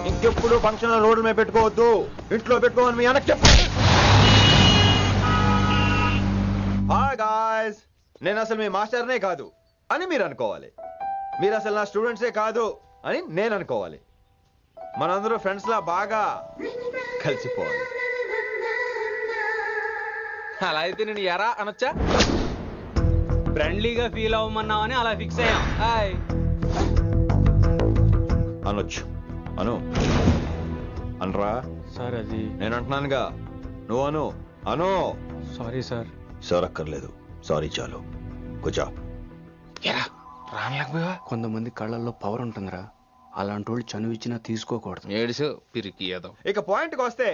ఇంకెప్పుడు ఫంక్షన్ రోడ్ల మీద పెట్టుకోవద్దు, ఇంట్లో పెట్టుకోమని మీ అన్నకు చెప్పండి. హాయ్ గాయ్స్, నేను అసలు మీ మాస్టర్నే కాదు అని మీరు అనుకోవాలి. మీరు అసలు నా స్టూడెంట్సే కాదు అని నేను అనుకోవాలి. మనందరూ ఫ్రెండ్స్ లా బాగా కలిసిపోవాలి. అలా అయితే నేను ఎరా అనొచ్చా? ఫ్రెండ్లీగా ఫీల్ అవ్వమన్నావని అలా ఫిక్స్ అయ్యాం. హాయ్ అనొచ్చు. అను అనరా సార్. అది నేను అంటున్నానుగా, నువ్వు అను. అను. Sorry sir. సార్ అక్కర్లేదు, సారీ చాలు. కూర్చో. రానలేకపోయా. కొంతమంది కళ్ళల్లో పవర్ ఉంటుందిరా, అలాంటి వాళ్ళు చనువు ఇచ్చినా తీసుకోకూడదు. ఏడిసో పిరికి ఏదో. ఇక పాయింట్కి వస్తే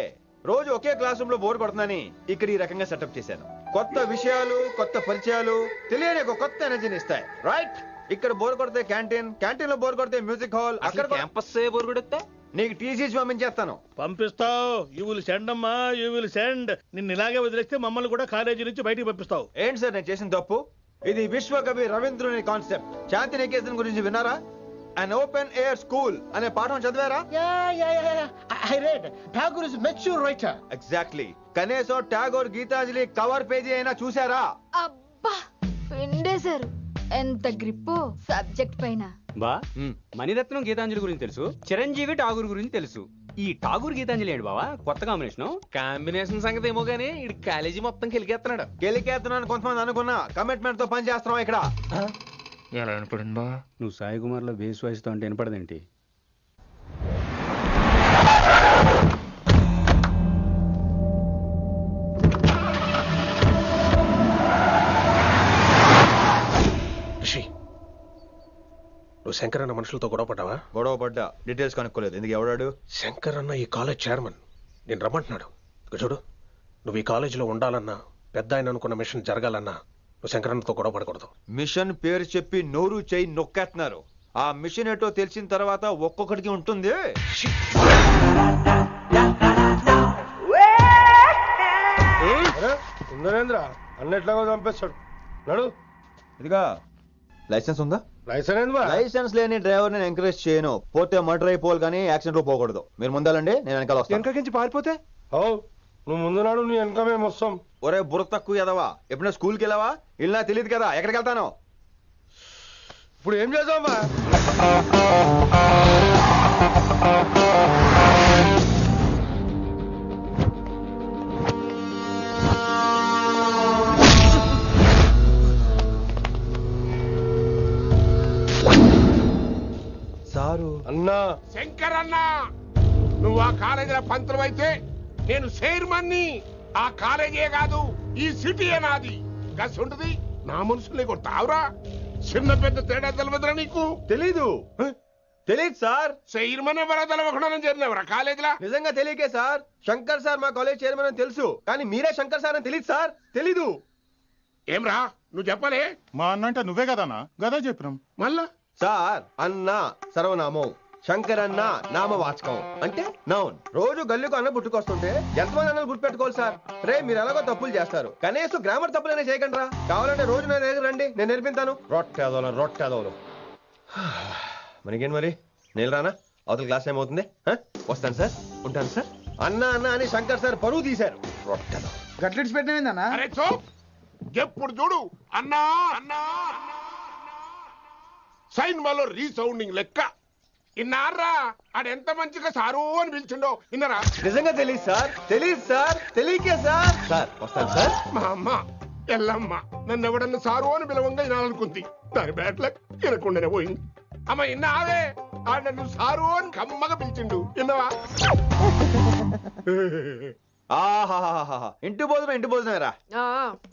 రోజు ఒకే క్లాస్ రూమ్ లో బోర్ కొడుతుందని ఇక్కడ ఈ రకంగా సెటప్ చేశాను. కొత్త విషయాలు, కొత్త పరిచయాలు తెలియని ఒక కొత్త ఎనర్జీని ఇస్తాయి. రైట్, ఇక్కడ బోర్ కొడితే క్యాంటీన్, క్యాంటీన్ లో బోర్ కొడితే మ్యూజిక్ హాల్, అక్కడ క్యాంపస్ బోర్ కొడితే నీకు టీసీస్ పంపించేస్తాను. పంపిస్తావు. యూ విల్ సెండ్ అమ్మా, యూ విల్ సెండ్. నిన్ను ఇలాగే వదిలేస్తే మమ్మల్ని కూడా కాలేజీ నుంచి బయటికి పంపిస్తావు. ఏంటి సార్ నేను చేసిన తప్పు? ఇది విశ్వకవి రవీంద్రుని కాన్సెప్ట్. శాంతి నికేతన్ గురించి విన్నారా? అన్ ఓపెన్ ఎయిర్ స్కూల్ అనే పాఠం చదివారా? I read. Tagore is a mature writer. Exactly. కనీసం టాగోర్ గీతాంజలి కవర్ పేజీ అయినా చూసారా? అబ్బా పిండేశారు. ఎంత గ్రిప్పు సబ్జెక్ట్ పైన. బా మణిరత్నం గీతాంజలి గురించి తెలుసు, చిరంజీవి ఠాగూర్ గురించి తెలుసు. ఈ ఠాగూర్ గీతాంజలి ఏంటి బావా కొత్త కాంబినేషన్ సంగతి ఏమో గానీ ఇడు కాలేజీ మొత్తం కెలికేస్తున్నాడు. గెలికేస్తున్నాను కొంతమంది అనుకున్నా, కమిట్మెంట్ తో పని చేస్తున్నాం ఇక్కడ. ఎలా వినపడింది బా? నువ్వు సాయి కుమార్ లో బేస్ వాయిస్ తో అంటే వినపడదేంటి? నువ్వు శంకర్ అన్న మనుషులతో గొడవ పడ్డావా? గొడవ పడ్డా, డీటెయిల్స్ కనుక్కోలేదు. ఎందుకు? ఎవడాడు? శంకర్ అన్న ఈ కాలేజ్ చైర్మన్. నేను రమ్మంటున్నాడు. చూడు, నువ్వు ఈ కాలేజీలో ఉండాలన్నా, పెద్ద ఆయన అనుకున్న మిషన్ జరగాలన్నా నువ్వు శంకర్ అన్నతో గొడవ పడకూడదు. మిషన్ పేరు చెప్పి నోరు చేయి నొక్కేస్తున్నారు. ఆ మిషన్ ఏటో తెలిసిన తర్వాత ఒక్కొక్కడికి ఉంటుంది. ఉందనేంద్ర అన్నట్లాగా చంపేస్తాడు. నడు. ఇదిగా లైసెన్స్ ఉందా? లైసెన్స్ లేని డ్రైవర్ నేను ఎంకరేజ్ చేయను. పోతే మర్డర్ అయిపోవాలి కానీ యాక్సిడెంట్ లో పోకూడదు. మీరు ముందాలండి, నేను వెనకాల వస్తాను. వెనకకించి పారిపోతే నువ్వు ముందు నాడు నీ వెనక మేము వస్తాం. ఒరే బుర్ర తక్కువ ఎదవా, ఎప్పుడైనా స్కూల్కి వెళ్ళావా? ఇలా తెలియదు కదా ఎక్కడికి వెళ్తాను. ఇప్పుడు ఏం చేద్దామా? సారు అన్నా, శంకర్ అన్నా, నువ్వు ఆ కాలేజీలో పంతులు అయితే నేను చైర్మన్ని. ఆ కాలేజీ కాదు, ఈ సిటీ నాది. గస్ ఉంటుంది నా మనుషుల్ని కొట్టావురా. చిన్న పెద్ద తేడా తెలియదురా నీకు? తెలీదు. తెలీదు సార్. చైర్మన్ ఎవరో తెలవకుండా చేరినవరా కాలేజీలో? నిజంగా తెలియకే సార్. శంకర్ సార్ మా కాలేజ్ చైర్మన్ అని తెలుసు, కానీ మీరే శంకర్ సార్ అని తెలియదు సార్. తెలీదు. ఏమ్రా నువ్వు చెప్పలే? మా అన్న అంటే నువ్వే కదన్నా, గదా చెప్పినాం. మళ్ళా సార్ అన్న సర్వనామం, శంకర్ అన్న నామవాచకం అంటే నౌన్. రోజు గల్లుకు అన్న పుట్టుకొస్తుంటే ఎంతమంది అన్నలు గుర్తుపెట్టుకోవాలి సార్? రే మీరు ఎలాగో తప్పులు చేస్తారు, కనీసం గ్రామర్ తప్పులైనా చేయకండి రా. కావాలంటే రోజు నా దగ్గర రండి, నేను నేర్పిస్తాను. రొట్టెదోలు మనకేంటి మరి? నేను రానా? అవతల క్లాస్ టైం అవుతుంది. వస్తాను సార్, ఉంటాను సార్. అన్న అన్న అని శంకర్ సార్ పరువు తీశారు. రొట్టెదో గట్లెట్స్ పెట్టినా? అరే చో, ఎప్పుడు చూడు అన్నా అన్నా. సైన్మాలో రీసౌండింగ్ లెక్క. ఇన్నారా ఆడెంత మంచిగా సారు అని పిలిచిండో ఇన్నరా? నిజంగా తెలియదు సార్. తెలియదు సార్. తెలియకే సార్. సార్ వస్తాను సార్. మా అమ్మ ఎల్లమ్మ నన్ను ఎవడన్నా సారు అని పిలవంగా వినాలనుకుంది. దాని బ్యాట్లక్ వినకుండానే పోయింది. అమ్మ ఇన్నావే, ఆడ నన్ను సారు అని కమ్మగా పిలిచిండు. విన్నవా? ఆహాహాహా, ఇంటి భోజనం రా.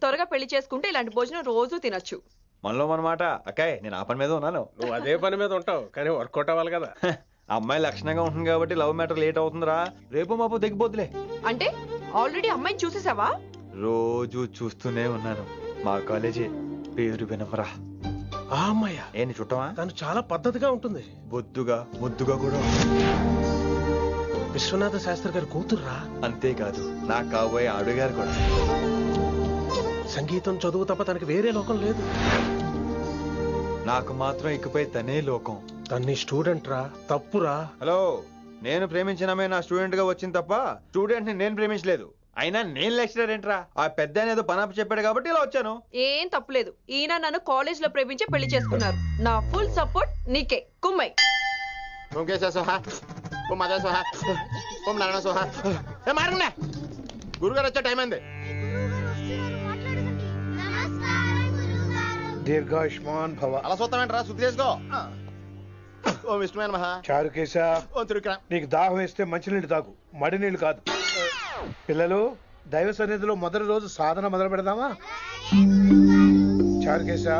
త్వరగా పెళ్లి చేసుకుంటే ఇలాంటి భోజనం రోజు తినొచ్చు. మనలో మనమాట. అక్కాయ్ నేను ఆ పని మీద ఉన్నాను. నువ్వు అదే పని మీద ఉంటావు, కానీ వర్కౌట్ అవ్వాలి కదా. అమ్మాయి లక్షణంగా ఉంటుంది కాబట్టి లవ్ మ్యాటర్ లేట్ అవుతుందిరా. రేపు మాపు దిగిపోతులే. అంటే ఆల్రెడీ అమ్మాయిని చూసేసావా? రోజు చూస్తూనే ఉన్నాను. మా కాలేజీ పేరు వినమరా. ఆ అమ్మాయ ఏంటి చుట్టమా? తను చాలా పద్ధతిగా ఉంటుంది. బొద్దుగా ముద్దుగా కూడా. విశ్వనాథ శాస్త్రి గారి కూతుర్రా. అంతేకాదు నా కాబోయే ఆడుగారు కూడా. సంగీతం చదువు తప్ప తనకి వేరే లోకం లేదు. నాకు మాత్రం ఇకపై తనే లోకం. తన్ని స్టూడెంట్ రా. తప్పురా. హలో, నేను ప్రేమించినమే నా స్టూడెంట్ గా వచ్చింది తప్ప స్టూడెంట్ ని నేను ప్రేమించలేదు. అయినా నేను లెక్చరర్ ఏంట్రా? ఆ పెద్ద ఏదో పనాపు చెప్పాడు కాబట్టి ఇలా వచ్చాను. ఏం తప్పులేదు. ఈయన నన్ను కాలేజ్ లో ప్రేమించి పెళ్లి చేసుకున్నారు. నా ఫుల్ సపోర్ట్ నీకే. కుమ్మై. గురుగారు వచ్చే టైం అయింది. దీర్ఘాయుష్మాన్ భవ. అలా చూస్తామంటారా? శుద్ధి చేసుకో. ఓం విష్ణుమైన మహా. చారుకేశ, నీకు దాహం వేస్తే మంచినీళ్ళు తాగు, మడి నీళ్ళు కాదు. పిల్లలు, దైవ సన్నిధిలో మొదటి రోజు సాధన మొదలు పెడదామా? చారుకేశా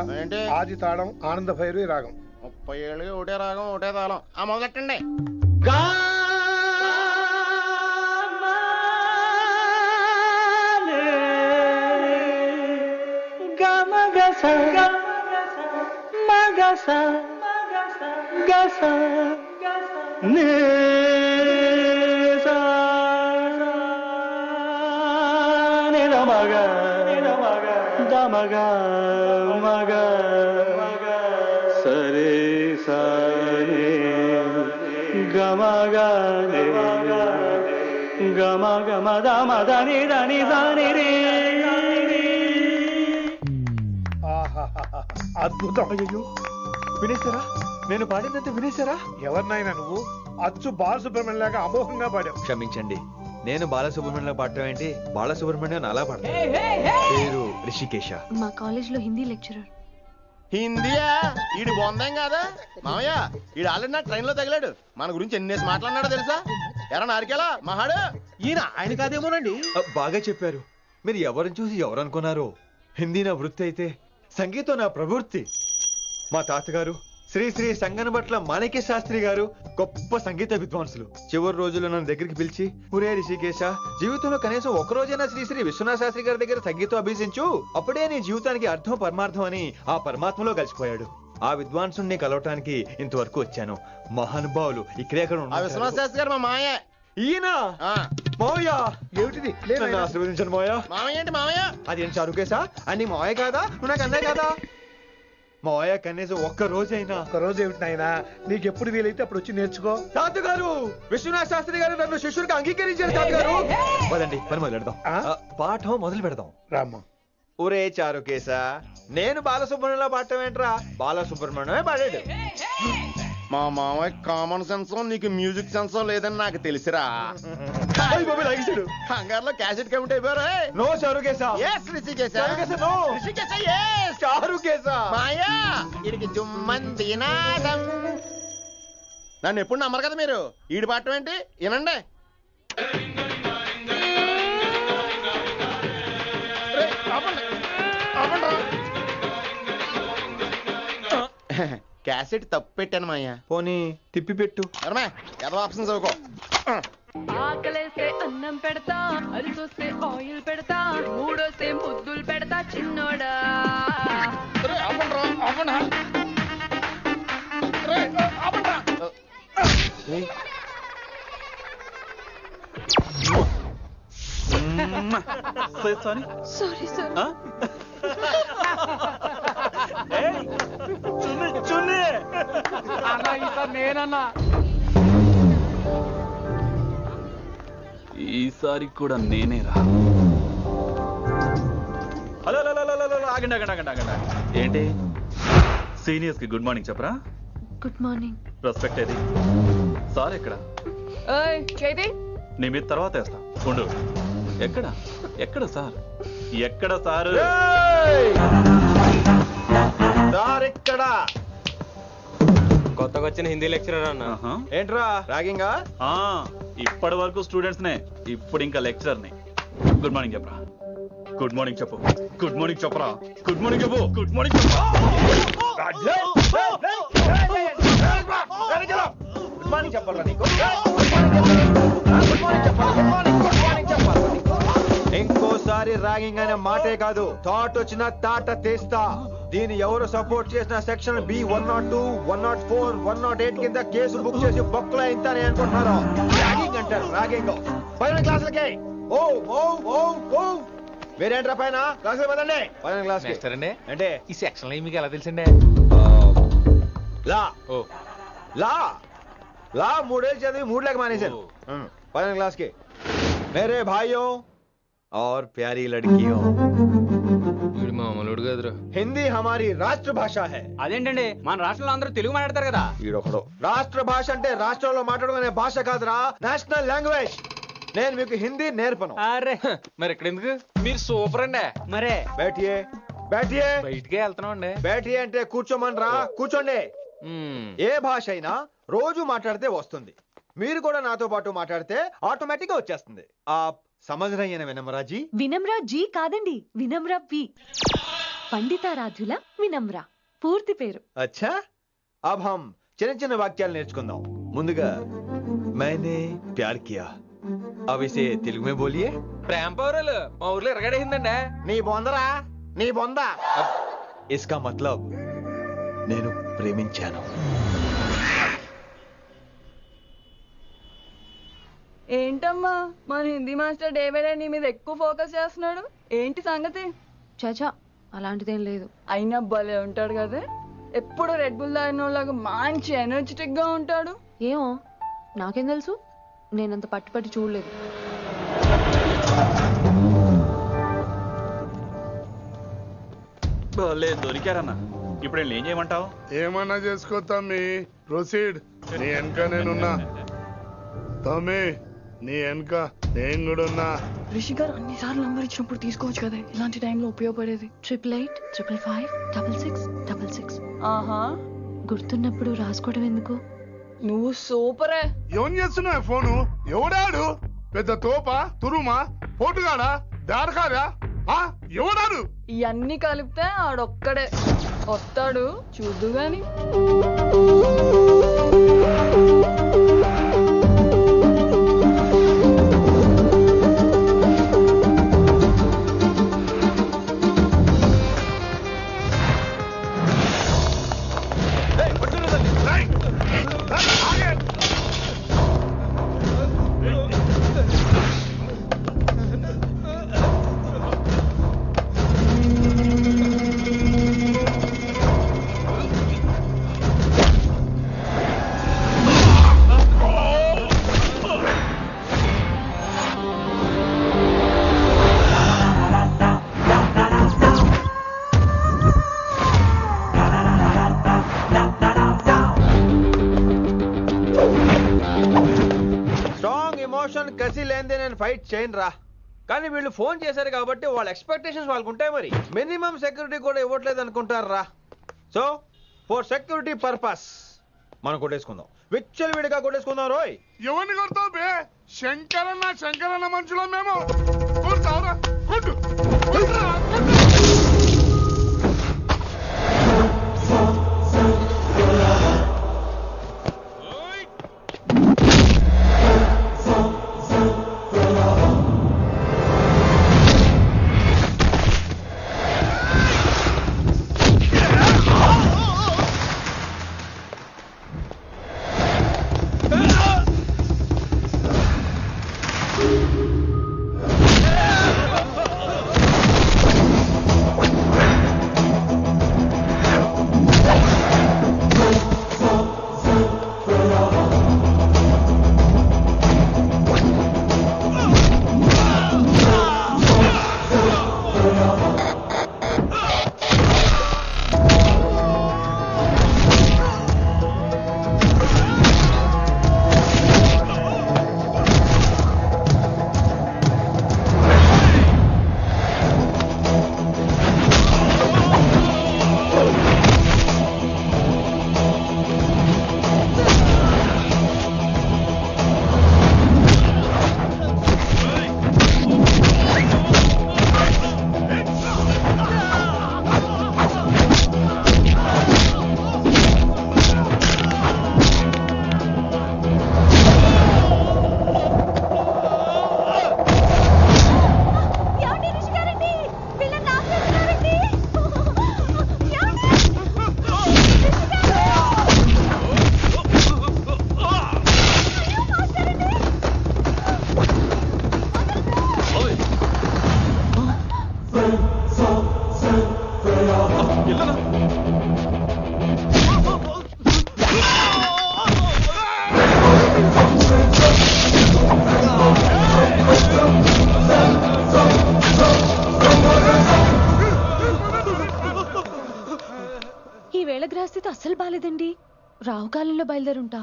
ఆది తాళం ఆనంద భైరవి రాగం 30 ఏళ్ళుగా ఒకటే రాగం ఒకటే తాళం మొదలెట్టండి. సరే సరే గమ గని గమ గమ దమ దని దని దని రే. అద్భుతం. అయ్యో వినేశారా? నేను పాడినంత వినేశారా? ఎవరినైనా నువ్వు అచ్చు బాలసుబ్రహ్మణ్యం లాగా అమోఘంగా పాడావు. క్షమించండి, నేను బాలసుబ్రహ్మణ్యం పాడటం ఏంటి, బాలసుబ్రహ్మణ్యం అలా పాడతాను. పేరు రిషికేశ. మా కాలేజ్ లో హిందీ లెక్చరర్. హిందీయా? ఈడు బొందేం కాదా మామయ్య? ఈడు ఆల్రెడీ నా ట్రైన్ లో తగిలాడు. మన గురించి ఎన్నేసి మాట్లాడినాడో తెలుసా? ఎరా నారికేలా మహాడు ఈయన ఆయన కాదేమోనండి. బాగా చెప్పారు. మీరు ఎవరిని చూసి ఎవరు అనుకున్నారు? హిందీ నా వృత్తి అయితే సంగీతం నా ప్రవృత్తి. మా తాతగారు శ్రీ శ్రీ సంగనబట్ల మాణిక్య శాస్త్రి గారు గొప్ప సంగీత విద్వాంసులు. చివరి రోజుల్లో నన్ను దగ్గరికి పిలిచి, ఒరే రిషికేశ, జీవితంలో కనీసం ఒక రోజైనా శ్రీ శ్రీ విశ్వనాథ శాస్త్రి గారి దగ్గర సంగీతం అభ్యసించు, అప్పుడే నీ జీవితానికి అర్థం పరమార్థం అని ఆ పరమాత్మలో కలిసిపోయాడు. ఆ విద్వాంసుని కలవటానికి ఇంతవరకు వచ్చాను. మహానుభావులు ఇక్కడే విశ్వనాథ శాస్త్రి గారు మా మాయ. ఈయన మావయ్య ఏమిటిది? నన్ను ఆశీర్వదించండి మావయ్య. మామయ్య ఏంటి మామయ్య? అదేం చారుకేశా? అని మావయ్య కాదా? నువ్వు నాకు అన్నయ్య కాదా? మావయ్య కనీసం ఒక్క రోజైనా. ఒక్క రోజు ఏమిటి నాయనా? నీకు ఎప్పుడు వీలైతే అప్పుడు వచ్చి నేర్చుకో. తాతగారు, విశ్వనాథ శాస్త్రి గారు నన్ను శిష్యుడికి అంగీకరించారు. తాతగారు పదండి, పని మొదలు పెడదాం. పాఠం మొదలు పెడదాం. రామ్మా. ఒరే చారుకేశా, నేను బాలసుబ్రహ్మణ్యంలో పాడటం ఏంట్రా? బాలసుబ్రహ్మణ్యమే పాడాడు. మా మామయ్య కామన్ సెన్స్ నీకు మ్యూజిక్ సెన్స్ లేదని నాకు తెలిసిరా. హంగార్లో క్యాసెట్ కమిట్ అయిపోయారు. No Charukesha. yes Rishikesha. No Rishikesha. yes Charukesha. మాయా ఇడికి జుమ్మంది నాదం. నన్ను ఎప్పుడు నమ్మరు కదా మీరు. ఈడి పాడటం ఏంటి వినండి. క్యాసెట్ తప్పు పెట్టాను మాయా. పోనీ తిప్పి పెట్టు. ఏదో ఆప్షన్ చదువుకో. ఆకలేస్తే అన్నం పెడతా, అరిసొస్తే ఆయిల్ పెడతా, మూడోస్తే ముద్దులు పెడతా చిన్నోడా. Sorry sir. నేనన్నా ఈసారి కూడా నేనేరా. హలో ఆగండి ఆగండి ఆగండి ఆగండి. ఏంటి సీనియర్స్ కి గుడ్ మార్నింగ్ చెప్పరా? Good morning. రెస్పెక్ట్ ఏది? సార్ ఎక్కడ? నీ మీద తర్వాత వేస్తా ఉండు. ఎక్కడ ఎక్కడ సార్? ఎక్కడ సార్? ఇక్కడ కొత్తగా వచ్చిన హిందీ లెక్చరర్ అన్న. ఏంట్రా ర్యాగింగా? ఇప్పటి వరకు స్టూడెంట్స్ నే, ఇప్పుడు ఇంకా లెక్చరర్ ని. గుడ్ మార్నింగ్ చెప్పరా. గుడ్ మార్నింగ్ చెప్పు. గుడ్ మార్నింగ్ చెప్పరా. గుడ్ మార్నింగ్ చెప్పు. గుడ్ మార్నింగ్ చెప్పు. గుడ్ మార్నింగ్ చెప్పాలా నీకు? ఇంకోసారి ర్యాగింగ్ అనే మాటే కాదు, థాట్ వచ్చిన తాట తీస్తా. దీన్ని ఎవరు సపోర్ట్ చేసిన సెక్షన్ B102, 104, 108 కింద కేసు బుక్ చేసి బొక్కలో ఇంతానే అనుకుంటున్నారు. ర్యాగింగ్ అంటారు ర్యాగింగ్. పైన క్లాసులకి ఓ ఓ ఓ ఓ వేరేంట్రా పైన క్లాసులు పదండి. పైన క్లాస్ అంటే ఈ సెక్షన్ మీకు ఎలా తెలిసిండే? లా లా లా 3 ఏళ్ళు చదివి 3 లేక మానేశాను. పైన క్లాస్ కి మేరే భాइयों और प्यारी लड़कियों, हिंदी हमारी రాష్ట్ర భాష है. అదేంటండి మన రాష్ట్రంలో అందరూ తెలుగు మాట్లాడతారు కదా. ఈడొకడు రాష్ట్ర భాష అంటే రాష్ట్రంలో మాట్లాడుకునే భాష కాదురా, నేషనల్ లాంగ్వేజ్. నేను మీకు హిందీ నేర్పను. అరే మరి ఇక్కడ ఎందుకు? మీరు సూపర్ అండి. మరే బైఠియే బైఠియే. బయటికే వెళ్తున్నాం అండి. బైఠియే అంటే కూర్చోమనరా, కూర్చోండి. ఏ భాష అయినా రోజు మాట్లాడితే వస్తుంది. మీరు కూడా నాతో పాటు మాట్లాడితే ఆటోమేటిక్ గా వచ్చేస్తుంది. ఆ సమజ్ రహీ high Vinamra G? Vinamra G కాదండి, వినమ్రా వి. పండితారాధ్యుల వినమ్ర పూర్తి పేరు. అచ్చా అబ్ హమ్ చిన్న చిన్న వాక్యాలు నేర్చుకుందాం. ముందుగా मैंने प्यार किया. अब इसे తెలుగు में बोलिए. ప్రేమ పౌరాలు మా ఊర్లో ఎరగడేసిందండి. నీ బొందరా నీ బొంద. इसका मतलब నేను ప్రేమించాను. ఏంటమ్మా మన Hindi master day by day నీ మీద ఎక్కువ ఫోకస్ చేస్తున్నాడు, ఏంటి సంగతి? చాచా అలాంటిదేం లేదు. అయినా భలే ఉంటాడు కదా, ఎప్పుడు రెడ్ బుల్ తాగినోళ్ళగా మంచి ఎనర్జెటిక్ గా ఉంటాడు. ఏమో నాకేం తెలుసు, నేనంత పట్టి చూడలేదు. దొరికారన్నా. ఇప్పుడు ఏం చేయమంటావు? ఏమన్నా చేసుకో తమ్మి, ప్రొసీడ్. నీ వెనక నేనున్నా తమ్మి, నీ వెనక నేను కూడా ఉన్నా. రిషి గారు అన్నిసార్లు నంబర్ ఇచ్చినప్పుడు తీసుకోవచ్చు కదా, ఇలాంటి టైంలో ఉపయోగపడేది. 8885556666. ఆహా, గుర్తున్నప్పుడు రాసుకోవడం ఎందుకు? నువ్వు సూపరే. ఏం చేస్తున్నావు ఫోను? ఎవడాడు? పెద్ద తోప, తురుమా, పోటుగాడా, దారకారా? ఎవడాడు? ఇవన్నీ కలిపితే ఆడొక్కడే వస్తాడు, చూద్దు గాని. ఫైట్ చేయను రా, కానీ వీళ్ళు ఫోన్ చేశారు కాబట్టి వాళ్ళ ఎక్స్పెక్టేషన్స్ వాళ్ళకు ఉంటాయి. మరి మినిమం సెక్యూరిటీ కూడా ఇవ్వట్లేదు అనుకుంటారు రా. సో ఫర్ సెక్యూరిటీ పర్పస్ మనం కొట్టేసుకుందాం, విచ్చలు విడిగా కొట్టేసుకుందాం. రోయ్ ఎవరిని కొడతావు బే? శంకరన్న మనుషులో మేము. అస్సలు బాలేదండి. రావుకాలంలో బయలుదేరుంటా.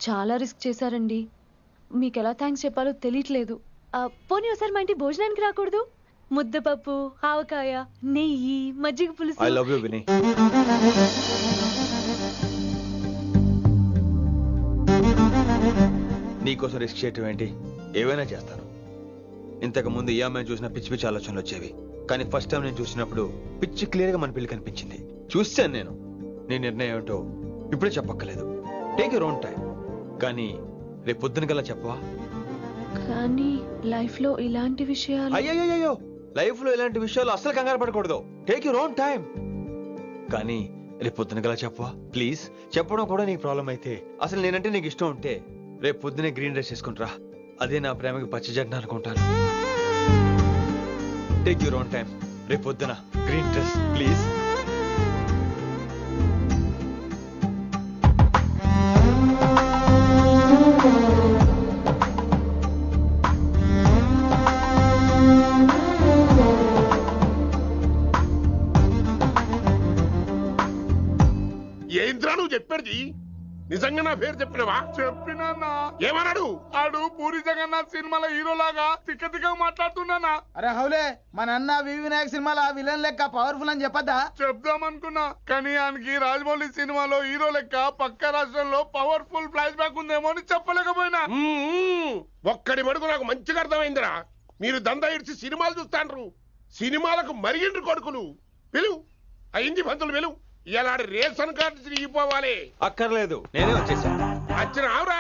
చాలా రిస్క్ చేశారండి. మీకు ఎలా థ్యాంక్స్ చెప్పాలో తెలియట్లేదు. పోనీ ఒకసారి మా ఇంటి భోజనానికి రాకూడదు? ముద్దపప్పు, ఆవకాయ, నెయ్యి, మజ్జిగ పులుసు. ఐ లవ్ యు విని. నీకోసం రిస్క్ చేయటం ఏంటి? ఏవైనా చేస్తాను. ఇంతకు ముందు ఈ అమ్మాయిని చూసిన పిచ్చి పిచ్చి ఆలోచనలు వచ్చేవి, కానీ ఫస్ట్ టైం నేను చూసినప్పుడు పిచ్చి క్లియర్గా మన పిల్లి కనిపించింది. చూశాను నేను. నీ నిర్ణయం ఏమిటో ఇప్పుడే చెప్పక్కర్లేదు. Take your own time. కానీ రేపు పొద్దున కల్లా చెప్పవా? కానీ లైఫ్ లో ఇలాంటి విషయాలు అయ్యో, లైఫ్ లో ఇలాంటి విషయాలు అస్సలు కంగారు పడకూడదు. Take your own time. కానీ రేపు పొద్దున గల చెప్పవా ప్లీజ్? చెప్పడం కూడా నీకు ప్రాబ్లం అయితే, అసలు నేనంటే నీకు ఇష్టం ఉంటే రేపు పొద్దునే గ్రీన్ డ్రెస్ వేసుకుంటారా. అదే నా ప్రేమకి పచ్చ జెండా అనుకుంటాను. Take your own time. రేపు పొద్దున గ్రీన్ డ్రెస్ ప్లీజ్. ఏంద్రా నువ్వు చెప్పేది? నిజంగా నా పేరు చెప్పినవా? చెప్పినా ఏమన్నాడు? ఆడు పూరి జగన్నాథ్ సినిమాలో హీరోలాగా తిక్క తిక్క మాట్లాడుతున్నానా? అరే హౌలే, మన అన్న వినాయక్ సినిమాలో విలన్ లెక్క పవర్ఫుల్ అని చెప్పద్దా? చెప్దామనుకున్నా, కానీ ఆయనకి రాజమౌళి సినిమాలో హీరో లెక్క పక్క రాష్ట్రంలో పవర్ఫుల్ ఫ్లాష్ బ్యాక్ ఉందేమో అని చెప్పలేకపోయినా. ఒక్కడి మడుగు నాకు మంచిగా అర్థమైందిరా. మీరు దందా ఇడిచి సినిమాలు చూస్తాండ్రు, సినిమాలకు మరిగిండ్రు కొడుకులు. పిలువు అయింది పంతులు, పిలువు. ఇలా రేషన్ కార్డు తిరిగిపోవాలి. అక్కర్లేదు, నేనే వచ్చేసా. వచ్చిన ఆవురా.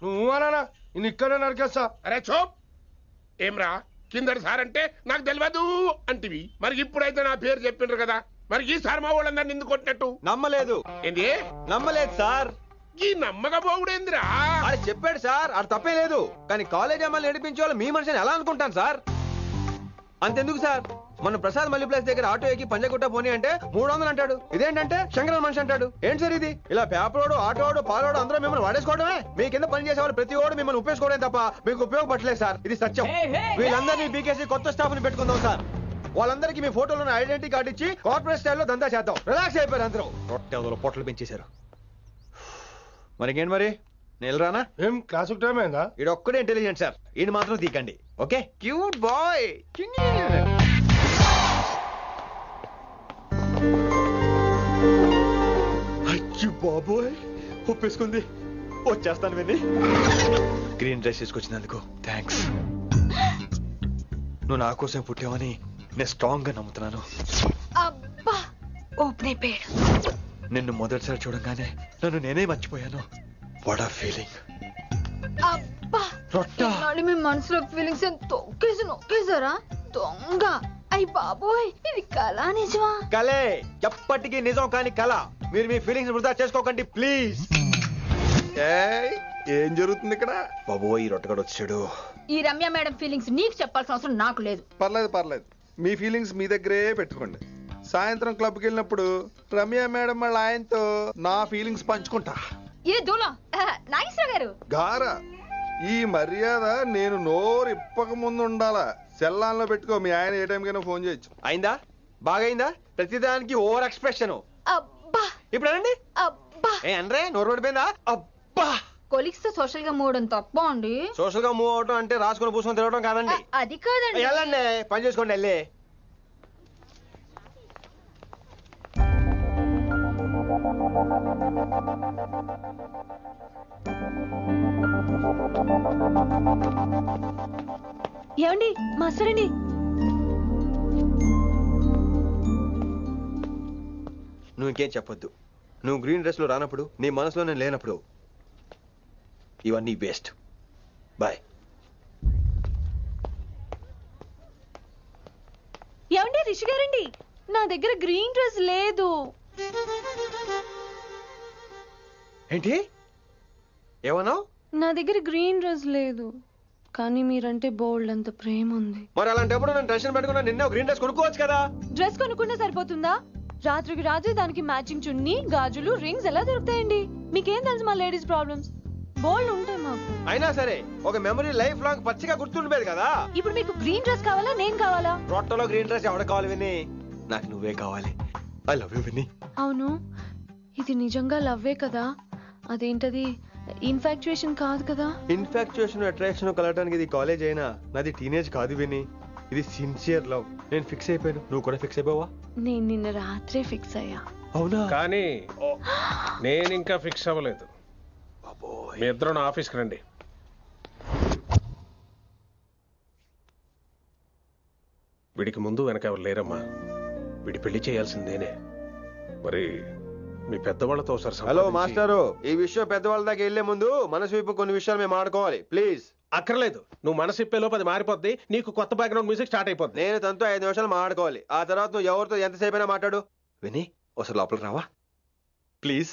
నువ్వు అనా నేను ఇక్కడే నరికేస్తా. అరే చోప్. ఏమ్రా కిందటి సార్ అంటే నాకు తెలియదు అంటివి, మరి ఇప్పుడైతే నా పేరు చెప్పిండ్రు కదా, మరి ఈసారి మా వాళ్ళందరినీ ఎందుకు కొట్టినట్టు? నమ్మలేదు. ఏంది? నమ్మలేదు సార్. ఈ నమ్మకపోవుడేందిరా? అది చెప్పాడు సార్, అది తప్పే లేదు. కానీ కాలేజ్ అమ్మాయిలు నడిపించే వాళ్ళు మీ మనిషిని ఎలా అనుకుంటాను సార్? అంతెందుకు సార్, మన ప్రసాద్ మల్లీప్లేస్ దగ్గర ఆటో ఎక్కి పంజగుట్ట పోనీ అంటే 300 అంటాడు. ఇదేంటంటే శంకరన్ మనిషి అంటాడు. ఏంటి సార్ ఇది? ఇలా పేపరోడు, ఆటోడు, పాలోడు అందరూ మిమ్మల్ని వాడేసుకోవడమే. మీ కింద పని చేసే వాళ్ళు ప్రతి ఓడు మిమ్మల్ని ఉపయోగించుకోవడం తప్ప మీకు ఉపయోగపడలేదు సార్. ఇది సత్యం. వీళ్ళందరినీ బీకేసి కొత్త స్టాఫ్ ని పెట్టుకుందాం సార్. వాళ్ళందరికీ మీ ఫోటోలను ఐడెంటిటీ కార్డు ఇచ్చి కార్పొరేట్ స్టైల్లో దందా చేద్దాం. రిలాక్స్ అయిపోయారు అందరూ. రొట్టె పొట్టలు పెంచేశారు. మరికేంటి మరి నేను రానా? ఏం క్లాస్ టైం అయిందా? ఈడు ఒక్కడే ఇంటెలిజెంట్ సార్, ఈయన మాత్రం తీకండి. ఓకే? Cute boy. అయ్యో బాబోయ్, ఒప్పేసుకుంది. వచ్చేస్తాను విని. గ్రీన్ డ్రెస్ తీసుకొచ్చినందుకు థ్యాంక్స్. నువ్వు నా కోసం పుట్టావని నేను స్ట్రాంగ్ గా నమ్ముతున్నాను. అబ్బా ఓపెన్ అయిపోయాడు. నిన్ను మొదటిసారి చూడంగానే నన్ను నేనే మర్చిపోయాను. వాట్ ఆ ఫీలింగ్. అబ్బా నాడు మీ మనసులో ఫీలింగ్స్ తొక్కేసి నొక్కేసారా దొంగ? అయ్యి బాబోయ్, ఇది కళ నిజమా? కలే, ఎప్పటికీ నిజం కాని కళ. మీరు మీ ఫీలింగ్స్ వృధా చేసుకోకండి ప్లీజ్. ఏం జరుగుతుంది ఇక్కడ? బాబోయ్, ఈ రొట్టగడు వచ్చాడు. ఈ రమ్య మేడం ఫీలింగ్స్ నీకు చెప్పాల్సిన అవసరం నాకు లేదు. పర్లేదు, మీ ఫీలింగ్స్ మీ దగ్గరే పెట్టుకోండి. సాయంత్రం క్లబ్కి వెళ్ళినప్పుడు రమ్య మేడం వాళ్ళ ఆయనతో నా ఫీలింగ్స్ పంచుకుంటా. ఏ దూలం నాగేశ్వర గారు గారా, ఈ మర్యాద నేను నోరు ఇప్పక ముందు ఉండాలా. సెల్లాన్లో పెట్టుకో, మీ ఆయన ఏ టైంకైనా ఫోన్ చేయొచ్చు. అయిందా? బాగైందా? ప్రతిదానికి ఓవర్ ఎక్స్ప్రెషన్. అబ్బా ఇప్పుడు అనండి. అబ్బా ఏ అనరే, నోరు పడిపోయిందా? అబ్బా. కొలిక్స్ తో సోషల్ గా మూవ్ అవడం తప్ప అండి. సోషల్ గా మూవ్ అవడం అంటే రాసుకొని పూసుకొని తిరగడం కాదండి. అది కాదండి. వెళ్ళండి, పని చేసుకోండి. వెళ్ళి ఏమండి మాస్టర్ అండి, నువ్వు ఇంకేం చెప్పొద్దు. నువ్వు గ్రీన్ డ్రెస్ లో రానప్పుడు, నీ మనసులో నేను లేనప్పుడు ఇవన్నీ వేస్ట్. బాయ్. ఏమండి రిషి గారండి, నా దగ్గర గ్రీన్ డ్రెస్ లేదు. ఏంటి ఏమన్నావు? నా దగ్గర గ్రీన్ డ్రెస్ లేదు, కానీ మీరంటే బోల్డ్ అంత ప్రేమ ఉంది. మరి అలాంటప్పుడు నేను టెన్షన్ పెట్టుకున్నా, నిన్నే గ్రీన్ డ్రెస్ కొనుక్కోవచ్చు కదా. డ్రెస్ కొనుక్కుంటే సరిపోతుందా? రాత్రికి రాత్రి దానికి మ్యాచింగ్ చున్నీ, గాజులు, రింగ్స్ ఎలా దొరుకుతాయండి? మీకేం తెలుసు మా లేడీస్ ప్రాబ్లమ్స్? బోల్డ్ ఉంటాయి మాకు. అయినా సరే ఒక మెమరీ లైఫ్ లాంగ్ పచ్చిగా గుర్తుండిపోయేది కదా. ఇప్పుడు మీకు గ్రీన్ డ్రెస్ కావాలా, నేను కావాలా? రొట్టలో గ్రీన్ డ్రెస్ ఎవడ కావాలి విని? నాకు నువ్వే కావాలి. ఐ లవ్ యూ విని. అవును, ఇది నిజంగా లవ్వే కదా? అదేంటది ఇన్ఫాక్చుయేషన్ కాదు కదా? ఇన్ఫాక్చుయేషన్ అట్రాక్షన్ కలగడానికి ఇది కాలేజ్ అయినా నాది టీనేజ్ కాదు విని. ఇది సిన్సియర్ లవ్. నేను ఫిక్స్ అయిపోయాను, నువ్వు కూడా ఫిక్స్ అయిపోవా? నేను నిన్న రాత్రే ఫిక్స్ అయ్యా. అవునా? కానీ నేను ఇంకా ఫిక్స్ అవ్వలేదు. మీ ఇద్దరు నా ఆఫీస్కి రండి. వీడికి ముందు వెనక ఎవరు లేరమ్మా. వీడి పెళ్లి చేయాల్సిందేనే. మరి మీ పెద్దవాళ్ళతో ఒకసారి హలో సంప్రదించి- మాస్టారు, ఈ విషయం పెద్దవాళ్ళ దాకా వెళ్లే ముందు మనసు వైపు కొన్ని విషయాలు మేము ఆడుకోవాలి ప్లీజ్. అక్కర్లేదు, నువ్వు మనసు ఇప్పేలోపు అది మారిపోద్ది. నీకు కొత్త బ్యాక్గ్రౌండ్ మ్యూజిక్ స్టార్ట్ అయిపోద్ది. నేను తనతో 5 నిమిషాలు మాట్లాడుకోవాలి. ఆ తర్వాత నువ్వు ఎవరితో ఎంతసేపు అయినా మాట్లాడు. విని ఒకసారి లోపలికి రావా ప్లీజ్.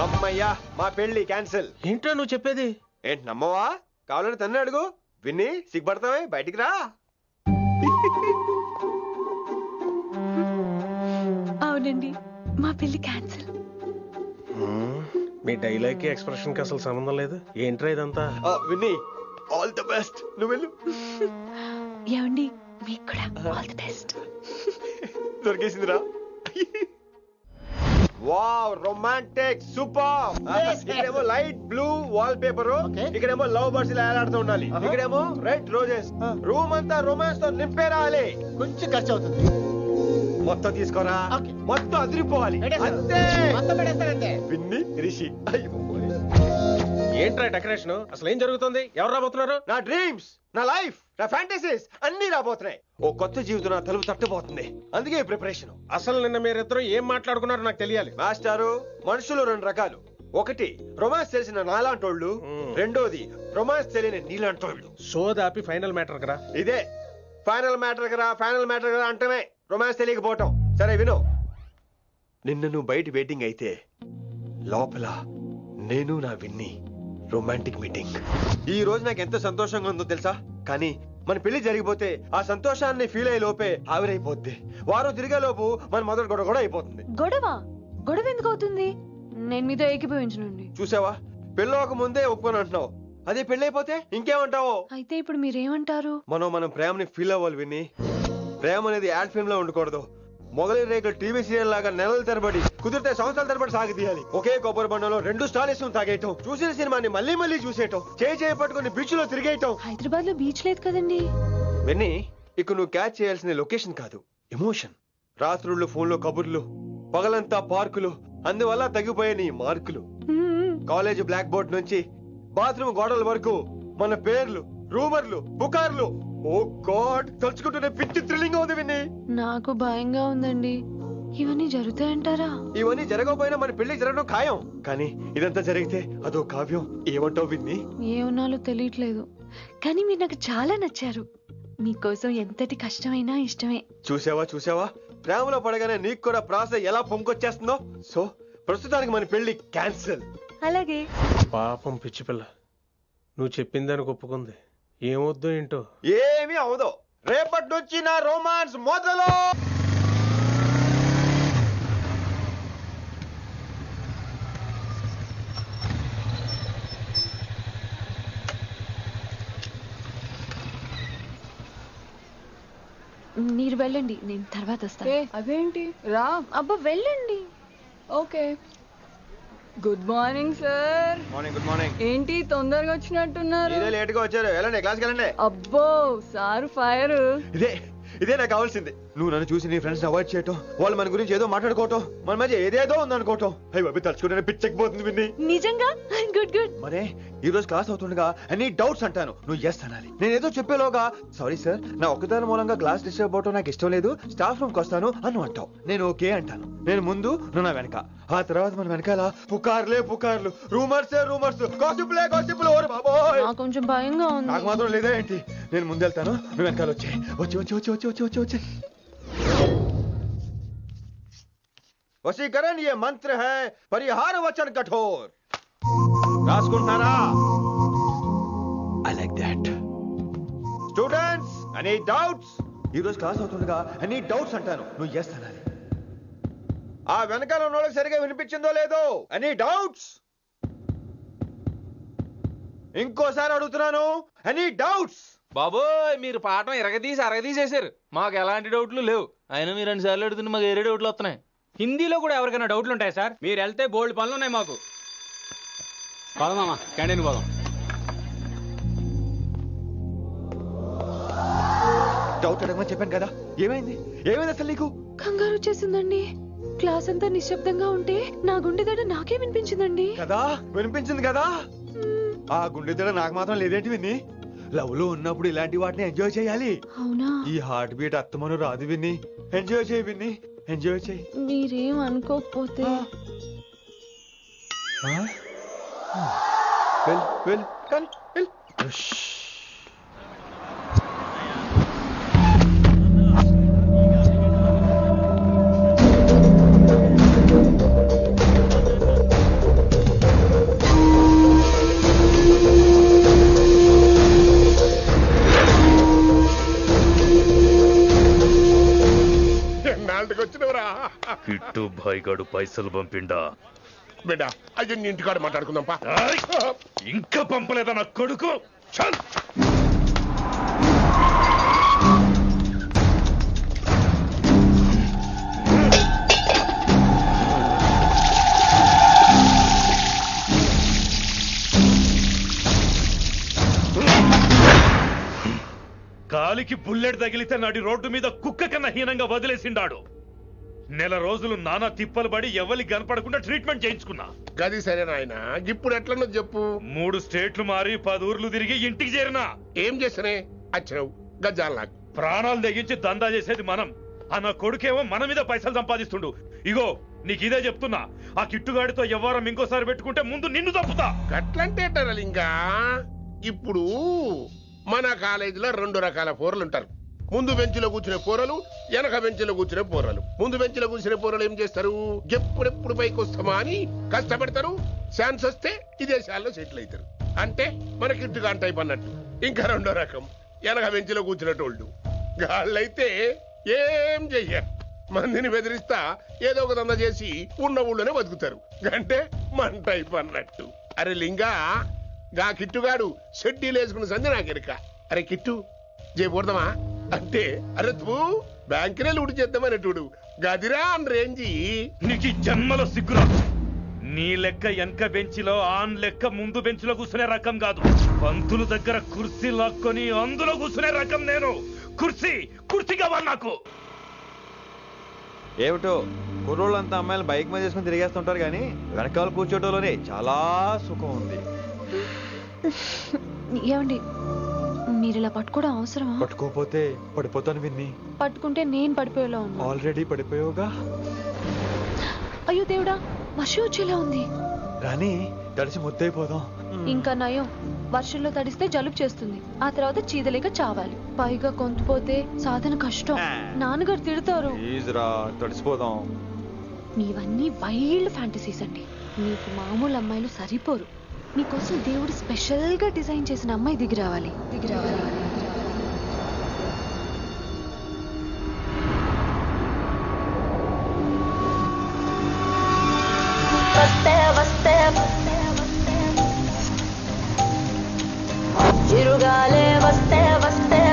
అమ్మయ్యా, మా పెళ్లి క్యాన్సిల్. ఏంటో నువ్వు చెప్పేది? ఏంటి నమ్మవా? కావాలంటే తన్నే అడుగు. విన్ని సిగ్గుపడతావే, బయటికి రా. అవునండి, మా పెళ్లి క్యాన్సిల్. మీ డైలాగ్ కి ఎక్స్ప్రెషన్ కి అసలు సంబంధం లేదు. ఏంట్రా ఇదంతా? విన్ని ఆల్ ది బెస్ట్. నువ్వు వెళ్ళు. ఏమండి, మీకు కూడా ఆల్ ది బెస్ట్. దొరికేసిందిరా. Wow, romantic, super. ఇక్కడేమో లైట్ బ్లూ వాల్ పేపర్, ఇక్కడేమో లవ్ బర్డ్స్ ఇలా ఏలాడుతూ ఉండాలి, ఇక్కడేమో రెడ్ రోజెస్. రూమ్ అంతా రొమాన్స్ తో నింపే రావాలి. కొంచెం ఖర్చు అవుతుంది. మొత్తం తీసుకోరా, మొత్తం అదిరిపోవాలి. అంతే. విన్ని రిషి. ఏంట్రా డెకరేషన్? అసలు ఏం జరుగుతుంది? ఎవరు రాబోతున్నారు? నా డ్రీమ్స్, నా లైఫ్, నా ఫ్యాంటసీస్ అన్ని రాబోతున్నాయి. ఓ కొత్త జీవితం నా తలుపు తట్టబోతుంది. అందుకే ప్రిపరేషన్. అసలు నిన్న మీరిద్దరు ఏం మాట్లాడుకున్నారో నాకు తెలియాలి. మాస్టారు, మనుషులు 2 రకాలు. ఒకటి రొమాన్స్ తెలిసిన నాలాంటోళ్ళు, రెండోది రొమాన్స్ తెలియని నీలాంటోళ్ళు. సోదాపి ఫైనల్ మ్యాటర్ కదా. ఇదే ఫైనల్ మ్యాటర్ కదా. ఫైనల్ మ్యాటర్ కదా అంటమే రొమాన్స్ తెలియకపోవటం. సరే విను, నిన్న నువ్వు బయట వెయిటింగ్ అయితే లోపల నేను నా విన్ని రొమాంటిక్ మీటింగ్. ఈ రోజు నాకు ఎంత సంతోషంగా ఉందో తెలుసా? కానీ మన పెళ్లి జరిగిపోతే ఆ సంతోషాన్ని ఫీల్ అయ్యే లోపే ఆవిరైపోద్ది. వారం తిరిగే లోపు మన మొదటి గొడవ కూడా అయిపోతుంది. గొడవ ఎందుకు అవుతుంది? నేను మీతో ఏకీభవించనండి. చూసావా, పెళ్ళవక ముందే ఒప్పుకొని అంటున్నావు. అదే పెళ్ళైపోతే ఇంకేమంటావు? అయితే ఇప్పుడు మీరేమంటారు? మనం ప్రేమని ఫీల్ అవ్వాలి విని. ప్రేమ అనేది యాడ్ ఫిల్మ్ లో ఉండకూడదు. మొగలి రేకులు టీవీ సీరియల్ లాగా నెలల తరబడి, కుదిరితే సంవత్సరాల తరబడి సాగదీయాలి. ఒకే కొబ్బరి బండలో 2 స్టాలిస్ తాగేయటం, చూసిన సినిమాని మళ్ళీ మళ్ళీ చూసేయటం, చేయి పట్టుకుని బీచ్ లో తిరిగేయటం. హైదరాబాద్ లో బీచ్ లేదు కదండి. విన్ని, ఇక నువ్వు క్యాచ్ చేయాల్సిన లొకేషన్ కాదు, ఎమోషన్. రాత్రుళ్ళు ఫోన్ లో కబుర్లు, పగలంతా పార్కులు, అందువల్ల తగ్గిపోయే నీ మార్కులు. కాలేజ్ బ్లాక్ బోర్డ్ నుంచి బాత్రూమ్ గోడల వరకు మన పేర్లు, రూమర్లు, పుకార్లు. ఓ గాడ్, తలుచుకుంటూనే పిచ్చి థ్రిల్లింగ్ ఉంది విన్ని. నాకు భయంగా ఉందండి. ఇవన్నీ జరుగుతాయంటారా? ఇవన్నీ జరగకపోయినా మన పెళ్లి జరగడం ఖాయం. కానీ ఇదంతా జరిగితే అదో కావ్యం. ఏమంటావు విన్ని? ఏమన్నాలో తెలియట్లేదు, కానీ మీరు నాకు చాలా నచ్చారు. మీకోసం ఎంతటి కష్టమైనా ఇష్టమే. చూసావా, ప్రేమలో పడగానే నీకు కూడా ప్రాస ఎలా పొంగొచ్చేస్తుందో. సో ప్రస్తుతానికి మన పెళ్లి క్యాన్సిల్. అలాగే. పాపం పిచ్చి పిల్ల, నువ్వు చెప్పిందని ఒప్పుకుంది. ఏమొద్దు ఏంటో. ఏమీ అవదో. రేపటి నుంచి నా రొమాన్స్ మొదలు. మీరు వెళ్ళండి, నేను తర్వాత వస్తాను. అదేంటి రా. అబ్బా వెళ్ళండి. Okay. Good morning sir. Morning. Good morning. ఏంటి తొందరగా వచ్చినట్టున్నారు? లేట్ గా వచ్చారు. వెళ్ళండి, క్లాస్కి వెళ్ళండి. అబ్బో సార్ ఫైర్. ఇదే నాకు కావాల్సింది. నువ్వు నన్ను చూసి నీ ఫ్రెండ్స్ అవాయిడ్ చేయటం, వాళ్ళు మన గురించి ఏదో మాట్లాడుకోవటం, మన మధ్య ఏదేదో ఉందనుకోవటం. అయ్యి బాబు, తలుచుకుంటే పిచ్చెక్కిపోతుంది విన్ని. నిజంగా గుడ్. మరే ఈ రోజు క్లాస్ అవుతుండగా అన్ని డౌట్స్ అంటాను, నువ్వు ఎస్ అనాలి. నేను ఏదో చెప్పేలోగా సారీ సార్, నా ఒక్కదాని మూలంగా క్లాస్ డిస్టర్బ్ అవటం నాకు ఇష్టం లేదు, స్టాఫ్ రూమ్ కి వస్తాను అని అంటావు. నేను ఓకే అంటాను. నేను ముందు, నువ్వు నా వెనక. ఆ తర్వాత మన వెనకాల పుకార్లు, రూమర్స్, గాసిప్లే. ఓరు బాబోయ్, నాకు కొంచెం భయంగా ఉంది. నాకు మాత్రం లేదా ఏంటి? నేను ముందెళ్తాను, నువ్వు వెనకాల వచ్చి. వశీకరణ ये मंत्र है, परिहार वचन कठोर. రాసుకుంటున్నారా? I like that. Students, any doubts? ఈ రోజు క్లాస్ అవుతుండగా ఎనీ డౌట్స్ అంటాను, నువ్వు ఎస్ అనాలి. ఆ వెనకాల ఉన్న వాళ్ళకి సరిగా వినిపించిందో లేదో? Any doubts? ఇంకోసారి అడుగుతున్నాను, ఎనీ డౌట్స్? బాబోయ్, మీరు పాఠం అరగదీసేశారు. మాకు ఎలాంటి డౌట్లు లేవు. అయినా మీరు 2 సార్లు అడుగుతుంటే మాకు వేరే డౌట్లు వస్తున్నాయి. హిందీలో కూడా ఎవరికైనా డౌట్లు ఉంటాయి సార్? మీరు వెళ్తే బోల్డ్ పనులు ఉన్నాయి మాకు. పోదామా, క్యాంటీన్ పోదాం. డౌట్ అడగమని చెప్పాను కదా, ఏమైంది అసలు నీకు? కంగారు వచ్చేసిందండి. క్లాస్ అంతా నిశ్శబ్దంగా ఉంటే నా గుండె దడ నాకే వినిపించిందండి. కదా వినిపించింది కదా. ఆ గుండె దడ నాకు మాత్రం లేదేంటి విన్ని? లవ్ లో ఉన్నప్పుడు ఇలాంటి వాటిని ఎంజాయ్ చేయాలి. అవునా? ఈ హార్ట్ బీట్ అత్తమను రాదు విన్ని. ఎంజాయ్ చేయి విన్ని, ఎంజాయ్ చేయి. మీరేం అనుకోకపోతే కిట్టు భాయ్ గాడు పైసలు పంపిండా? బిడ్డ అయ్యో నీ ఇంటికాడ మాట్లాడుకుందాంపా. ఇంకా పంపలేదా నా కొడుకు? చల్ కాలికి బుల్లెట్ తగిలితే నాడి రోడ్డు మీద కుక్క కన్నా హీనంగా వదిలేసిండాడు. నెల రోజులు నానా తిప్పలు పడి ఎవరి కనపడకుండా ట్రీట్మెంట్ చేయించుకున్నా. గది సరే నాయన, ఇప్పుడు ఎట్లనో చెప్పు. 3 స్టేట్లు మారి 10 ఊర్లు తిరిగి ఇంటికి చేరినా. ఏం చేసినే అచ్చరావు గజ్జాలు నాకు ప్రాణాలు తెగించి దందా చేసేది మనం. ఆ నా కొడుకేమో మన మీద పైసలు సంపాదిస్తుండు. ఇగో నీకు ఇదే చెప్తున్నా, ఆ కిట్టుగాడితో ఎవరం ఇంకోసారి పెట్టుకుంటే ముందు నిన్ను తప్పుతా. గట్లంటే ఇంకా ఇప్పుడు మన కాలేజీలో 2 రకాల పోరలు ఉంటారు. ముందు బెంచ్లో కూర్చునే పోరలు, వెనక బెంచ్లో కూర్చునే పోరలు. ముందు బెంచ్లో కూర్చునే పోరలు ఏం చేస్తారు? ఎప్పుడెప్పుడు పైకి వస్తామా అని కష్టపడతారు. ఛాన్స్ వస్తే విదేశాల్లో సెటిల్ అవుతారు. అంటే మన కిట్టుగా టైప్ అన్నట్టు. ఇంకా 2వ రకం వెనక బెంచ్లో కూర్చునేటోళ్ళు. గాళ్ళైతే ఏం చెయ్యరు, మందిని బెదిరిస్తా ఏదో ఒక దంద చేసి ఉన్న ఊళ్ళోనే బతుకుతారు. అంటే మన టైప్ అన్నట్టు. అరే లింగా, గా కిట్టుగాడు షెడ్డీలు వేసుకున్న సంధి నాకెరక. అరే కిట్టు చేయకూడదమా అంటే, అరే తూ బ్యాంకునే లూటు చేద్దామనేటోడు గదిరా అని రేంజి. నీకు జన్మలో సిగ్గురా. నీ లెక్క వెనక బెంచిలో ఆన్ లెక్క ముందు బెంచ్లో కూర్చునే రకం కాదు. పంతుల దగ్గర కుర్చీ లాక్కొని అందులో కూర్చునే రకం నేను. కుర్చీ కావాలి నాకు. ఏమిటో కుర్రోళ్ళంతా అమ్మాయిలు బైక్ మీద చేసుకుని తిరిగేస్తుంటారు కానీ వెనకాల కూర్చోటంలోనే చాలా సుఖం ఉంది. ఏమండి, మీరు ఇలా పట్టుకోవడం అవసరమా? పట్టుకోపోతే పడిపోతాను విన్ని. పట్టుకుంటే నేను పడిపోయేలా ఉన్నా. ఆల్రెడీ పడిపోయావుగా. అయ్యో దేవుడా, వర్షం వచ్చేలా ఉంది. రాని తడిసి ముద్దైపోదాం. ఇంకా నయం, వర్షంలో తడిస్తే జలుబు చేస్తుంది. ఆ తర్వాత చీదలేక చావాలి. పైగా కొంతపోతే సాధన కష్టం. నాన్నగారు తిడతారు. ప్లీజ్ రా, తడిసిపోదాం. మీవన్నీ వైల్డ్ ఫ్యాంటసీస్ అండి. మీకు మామూలు అమ్మాయిలు సరిపోరు. మీకోసం దేవుడు స్పెషల్ గా డిజైన్ చేసిన అమ్మాయి దిగి రావాలి. చిరుగాలే వస్తే వస్తే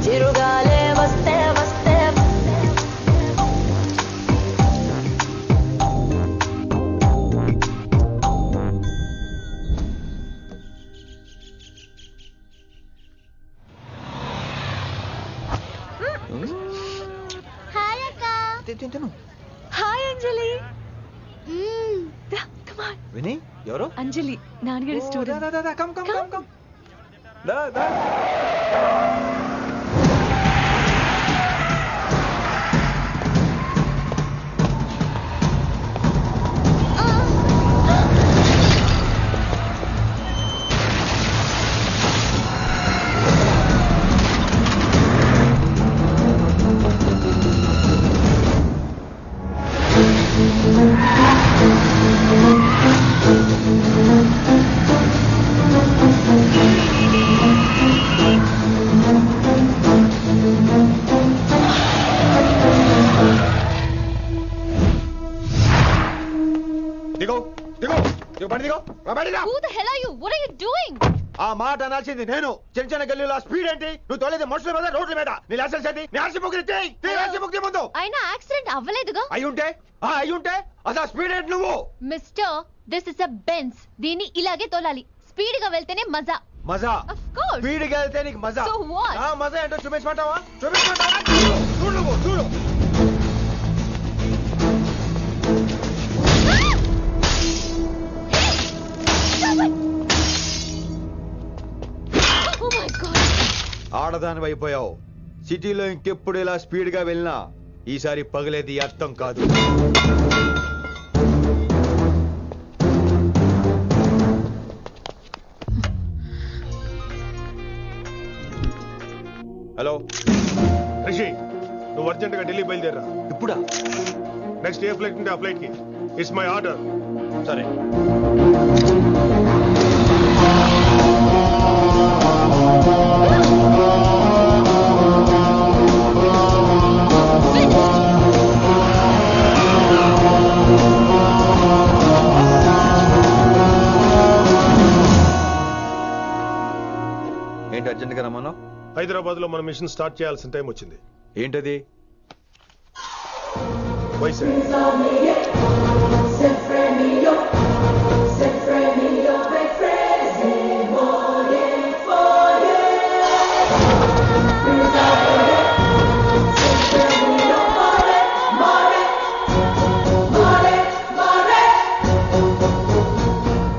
చిరుగాలే వస్తే వస్తే హాయ్ అక్క. హాయ్ అంజలి. విని ఎవరు? అంజలి, నాన్నగారి స్టూడెంట్. ఆ మాట అనాల్సింది నేను. చిన్న చిన్న గల్లీలో స్పీడ్ ఏంటి? నువ్వు తోలేది మనుషుల మీద, రోడ్ల మీద. నీ లైసెన్స్ ఏంటి? నీ ఆర్సీ బుక్ ముందు. అయినా యాక్సిడెంట్ అవ్వలేదుగా. అయ్యుంటే అసలు స్పీడ్ ఏంటి నువ్వు? Mister, this is a Benz. దీన్ని ఇలాగే తోలాలి. స్పీడ్ గా వెళ్తేనే మజా. course. స్పీడ్గా వెళ్తే నీకు మజా. So what? ఆ మజా ఏంటో చూపించమంటావా? చూడు నువ్వు, చూడు. Oh my God. ఆడదాని అయిపోయావు. సిటీలో ఇంకెప్పుడు ఇలా స్పీడ్ గా వెళ్ళినా ఈసారి పగలేది అర్థం కాదు. హలో రిషి, నువ్వు అర్జెంట్ గా ఢిల్లీ బయలుదేరా. ఇప్పుడా? నెక్స్ట్ ఏ ఫ్లైట్ ఉంటే ఆ ఫ్లైట్ కి. It's my order. సరే. ఏంటి అర్జెంట్ గా రమ్మన్నావు? హైదరాబాద్ లో మన మిషన్ స్టార్ట్ చేయాల్సిన టైం వచ్చింది. ఏంటది? వైజాగ్.